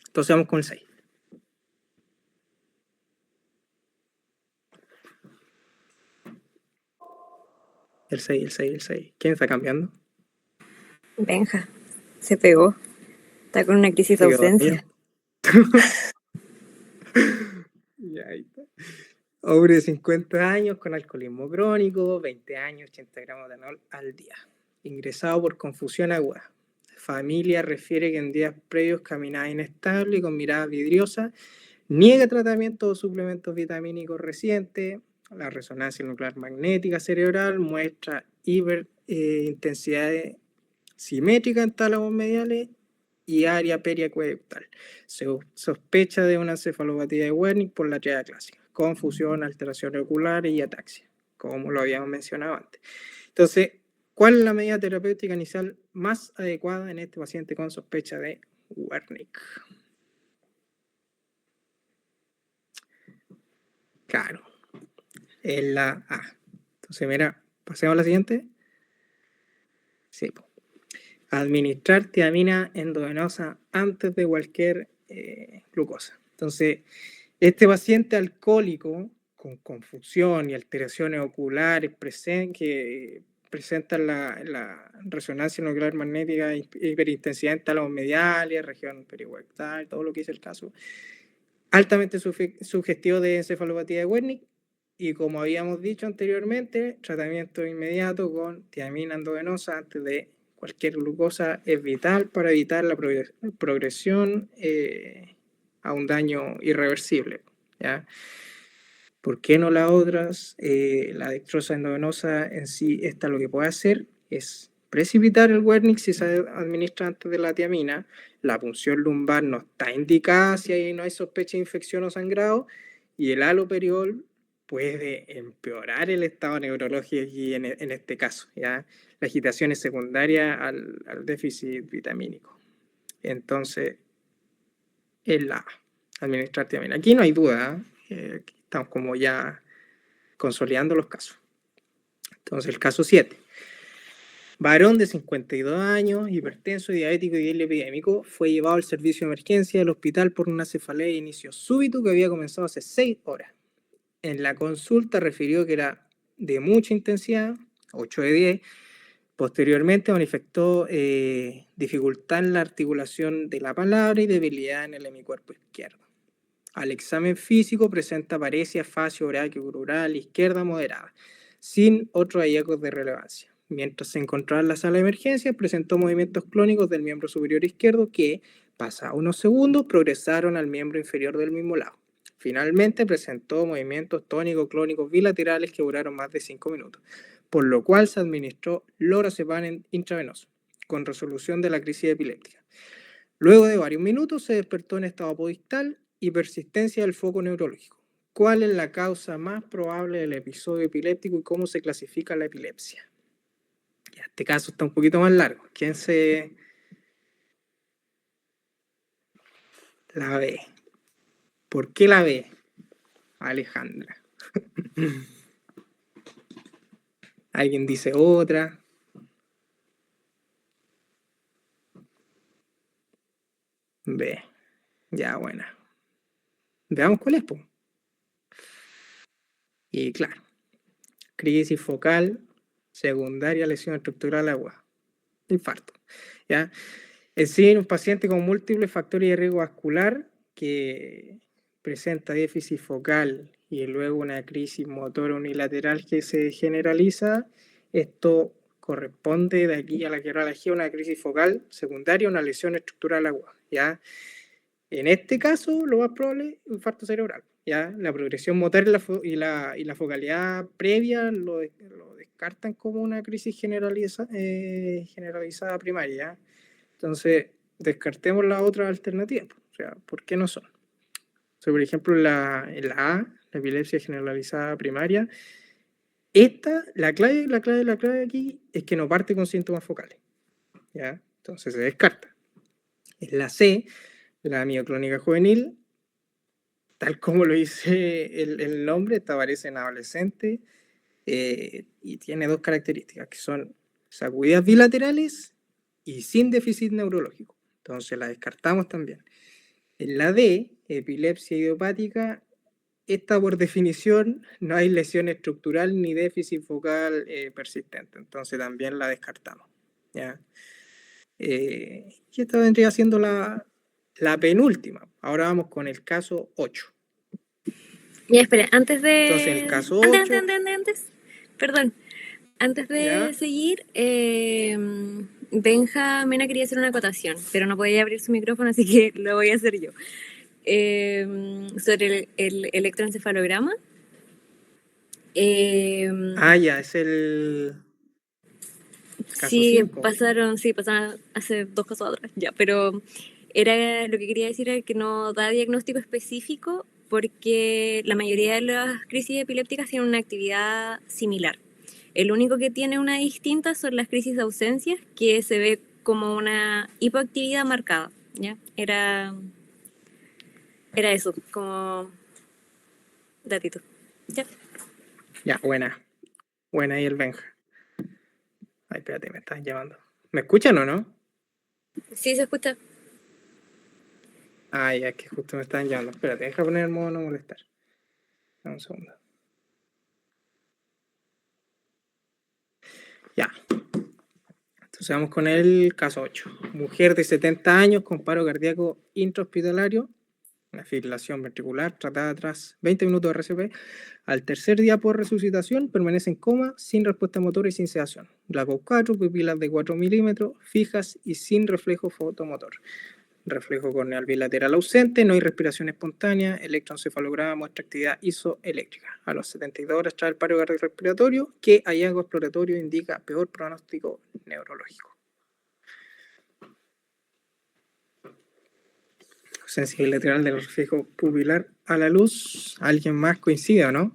Entonces vamos con el 6. El 6. ¿Quién está cambiando? Benja, se pegó. Está con una crisis de ausencia. Ya, ahí está. Hombre de 50 años con alcoholismo crónico, 20 años, 80 gramos de etanol al día. Ingresado por confusión aguda. Familia refiere que en días previos caminaba inestable y con mirada vidriosa. Niega tratamiento o suplementos vitamínicos recientes. La resonancia nuclear magnética cerebral muestra intensidad simétrica en tálamos mediales y área periacueductal. Se sospecha de una encefalopatía de Wernicke por la triada clásica: confusión, alteraciones oculares y ataxia, como lo habíamos mencionado antes. Entonces, ¿cuál es la medida terapéutica inicial más adecuada en este paciente con sospecha de Wernicke? Claro, es la A. Entonces, mira, pasemos a la siguiente. Sí. Administrar tiamina endovenosa antes de cualquier glucosa. Entonces, este paciente alcohólico con confusión y alteraciones oculares que presentan la resonancia nuclear magnética, hiperintensidad en tálamos mediales, región perihuectal, todo lo que es el caso, altamente sugestivo de encefalopatía de Wernicke, y como habíamos dicho anteriormente, tratamiento inmediato con tiamina endovenosa antes de cualquier glucosa es vital para evitar la progresión a un daño irreversible. ¿Ya? ¿Por qué no las otras? La dextrosa endovenosa en sí, esta lo que puede hacer es precipitar el Wernicke si se administra antes de la tiamina. La punción lumbar no está indicada si ahí no hay sospecha de infección o sangrado, y el haloperiol puede empeorar el estado neurológico aquí en este caso. ¿Ya? La agitación es secundaria al déficit vitamínico. Entonces, es la A. administrar tiamina. Aquí no hay duda, estamos como ya consolidando los casos. Entonces, el caso 7. Varón de 52 años, hipertenso, diabético y dislipidémico, fue llevado al servicio de emergencia del hospital por una cefalea de inicio súbito que había comenzado hace 6 horas. En la consulta refirió que era de mucha intensidad, 8 de 10. Posteriormente manifestó dificultad en la articulación de la palabra y debilidad en el hemicuerpo izquierdo. Al examen físico presenta paresia facio-braquio-crural izquierda moderada, sin otros hallazgos de relevancia. Mientras se encontraba en la sala de emergencias, presentó movimientos clónicos del miembro superior izquierdo que, pasados unos segundos, progresaron al miembro inferior del mismo lado. Finalmente presentó movimientos tónicos clónicos bilaterales que duraron más de 5 minutos, por lo cual se administró lorazepam intravenoso, con resolución de la crisis epiléptica. Luego de varios minutos se despertó en estado apodictal y persistencia del foco neurológico. ¿Cuál es la causa más probable del episodio epiléptico y cómo se clasifica la epilepsia? Ya, este caso está un poquito más largo. ¿Quién se la ve? ¿Por qué la ve? Alejandra. ¿Alguien dice otra? B. Ya, buena. Veamos cuál es, po. Y claro, crisis focal, secundaria, lesión estructural aguda, infarto. ¿Ya? Es decir, un paciente con múltiples factores de riesgo vascular que presenta déficit focal y luego una crisis motora unilateral que se generaliza, esto corresponde de aquí a la quirología una crisis focal secundaria, una lesión estructural aguda. ¿Ya? En este caso, lo más probable es infarto cerebral. ¿Ya? La progresión motora y la focalidad previa lo descartan como una crisis generalizada primaria. ¿Ya? Entonces, descartemos las otras alternativas. O sea, ¿por qué no son? O sea, por ejemplo, en la A, la epilepsia generalizada primaria, la clave aquí es que no parte con síntomas focales. ¿Ya? Entonces se descarta. En la C, la mioclónica juvenil, tal como lo dice el nombre, esta aparece en adolescente y tiene dos características, que son sacudidas bilaterales y sin déficit neurológico. Entonces la descartamos también. En la D, epilepsia idiopática, esta por definición no hay lesión estructural ni déficit focal persistente, entonces también la descartamos. ¿Ya? Y esta vendría siendo la penúltima. Ahora vamos con el caso 8. Ya, espera, antes de... Entonces, el caso 8... Perdón. Antes de ¿Ya? seguir, Benja Mena quería hacer una acotación, pero no podía abrir su micrófono, así que lo voy a hacer yo. Sobre el electroencefalograma. Ya, es el caso Sí, 5. pasaron hace 2 casos atrás, ya, pero era lo que quería decir era que no da diagnóstico específico porque la mayoría de las crisis epilépticas tienen una actividad similar. El único que tiene una distinta son las crisis de ausencias, que se ve como una hipoactividad marcada, ¿ya? Era eso, como datito. ¿Ya? Ya, buena. Buena ahí el Benja. Ay, espérate, me están llamando. ¿Me escuchan o no? Sí, se escucha. Ya, es que justo me están llamando. Espérate, deja poner el modo no molestar. Dame un segundo. Ya. Entonces vamos con el caso 8. Mujer de 70 años con paro cardíaco intrahospitalario, una fibrilación ventricular tratada tras 20 minutos de RCP. Al tercer día por resucitación permanece en coma, sin respuesta motora y sin sedación. GLaCOS 4, pupilas de 4 milímetros, fijas y sin reflejo fotomotor. Reflejo corneal bilateral ausente, no hay respiración espontánea, electroencefalograma muestra actividad isoeléctrica. A los 72 horas trae el paro cardiorrespiratorio, que hallazgo exploratorio indica peor pronóstico neurológico. Ausencia bilateral del reflejo pupilar a la luz. ¿Alguien más coincide o no?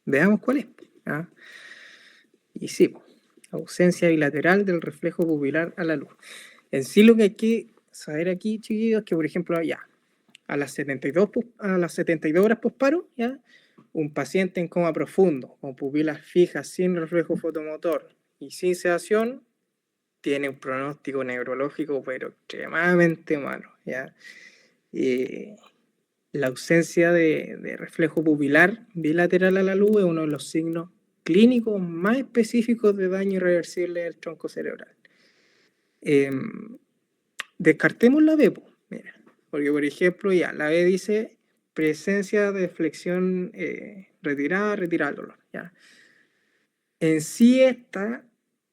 Veamos cuál es. ¿Ah? Y sí, po, ausencia bilateral del reflejo pupilar a la luz. En sí lo que hay que saber aquí, chiquillos, es que por ejemplo ya a las 72 horas posparo, ya un paciente en coma profundo, con pupilas fijas, sin reflejo fotomotor y sin sedación, tiene un pronóstico neurológico pero extremadamente malo, ¿ya? La ausencia de reflejo pupilar bilateral a la luz es uno de los signos clínicos más específicos de daño irreversible del tronco cerebral. Descartemos la B, mira, porque por ejemplo ya la B dice presencia de flexión retirada el dolor, ya. En sí esta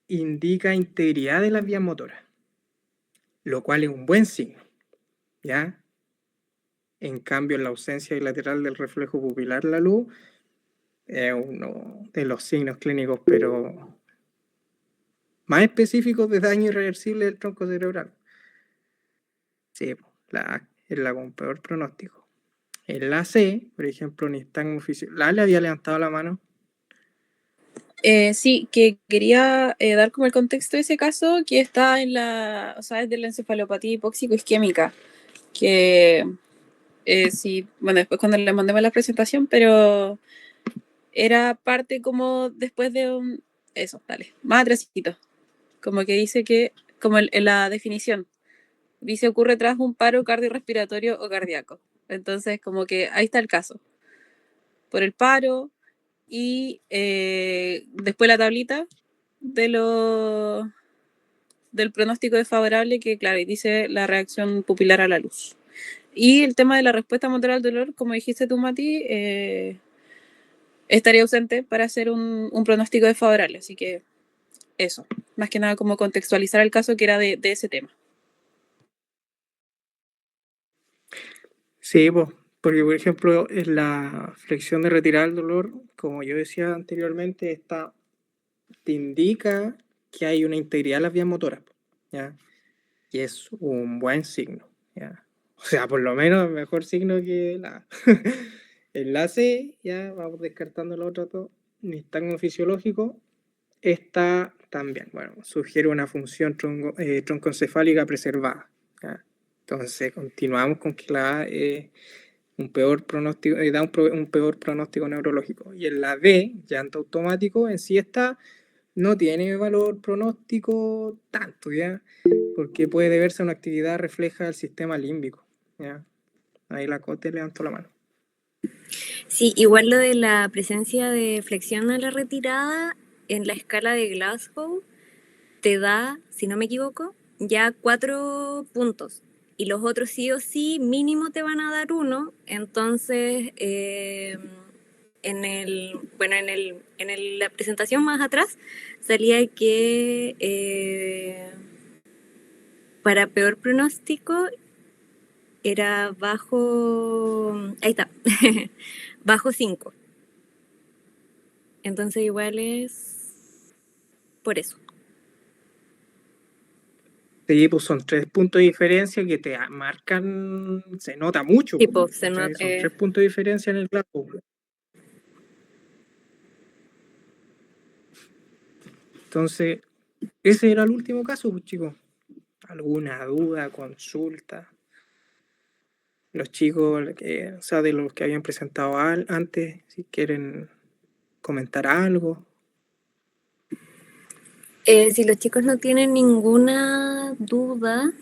indica integridad de las vías motoras, lo cual es un buen signo, ¿ya? En cambio, la ausencia bilateral del reflejo pupilar a la luz es uno de los signos clínicos, pero más específicos de daño irreversible del tronco cerebral. Sí, es la con peor pronóstico. En la C, por ejemplo, nistagmo fisiológico. ¿La le había levantado la mano? Sí, que quería dar como el contexto de ese caso, que está en es de la encefalopatía hipóxico-isquémica, que sí, bueno, después cuando le mandemos la presentación, pero era parte como después de eso, dale, más atrásito, como que dice que, como en la definición, dice ocurre tras un paro cardiorrespiratorio o cardíaco. Entonces, como que ahí está el caso. Por el paro y después la tablita del pronóstico desfavorable que, claro, dice la reacción pupilar a la luz. Y el tema de la respuesta motora al dolor, como dijiste tú, Mati, estaría ausente para hacer un pronóstico desfavorable. Así que eso, más que nada como contextualizar el caso que era de ese tema. Sí, porque por ejemplo, en la flexión de retirar el dolor, como yo decía anteriormente, esta te indica que hay una integridad de las vías motoras, ¿ya? Y es un buen signo, ¿ya? O sea, por lo menos el mejor signo que la enlace, ya vamos descartando los otros dos. Nistagmo fisiológico está también, bueno, sugiere una función troncoencefálica preservada, ¿ya? Entonces continuamos con que la A es un peor pronóstico, da un peor pronóstico neurológico. Y en la D, llanto automático, en sí esta no tiene valor pronóstico tanto, ¿ya? Porque puede deberse a una actividad refleja del sistema límbico, ¿ya? Ahí la Cote levantó la mano. Sí, igual lo de la presencia de flexión a la retirada en la escala de Glasgow te da, si no me equivoco, ya 4 puntos. Y los otros sí o sí mínimo te van a dar 1. Entonces, en la presentación más atrás salía que para peor pronóstico era bajo, ahí está, bajo 5. Entonces igual es por eso. Sí, pues son 3 puntos de diferencia que te marcan, se nota mucho. Sí, pues, Son 3 puntos de diferencia en el Glasgow. Entonces, ese era el último caso, pues, chicos. ¿Alguna duda, consulta? Los chicos, o sea, de los que habían presentado antes, si quieren comentar algo. Si los chicos no tienen ninguna duda,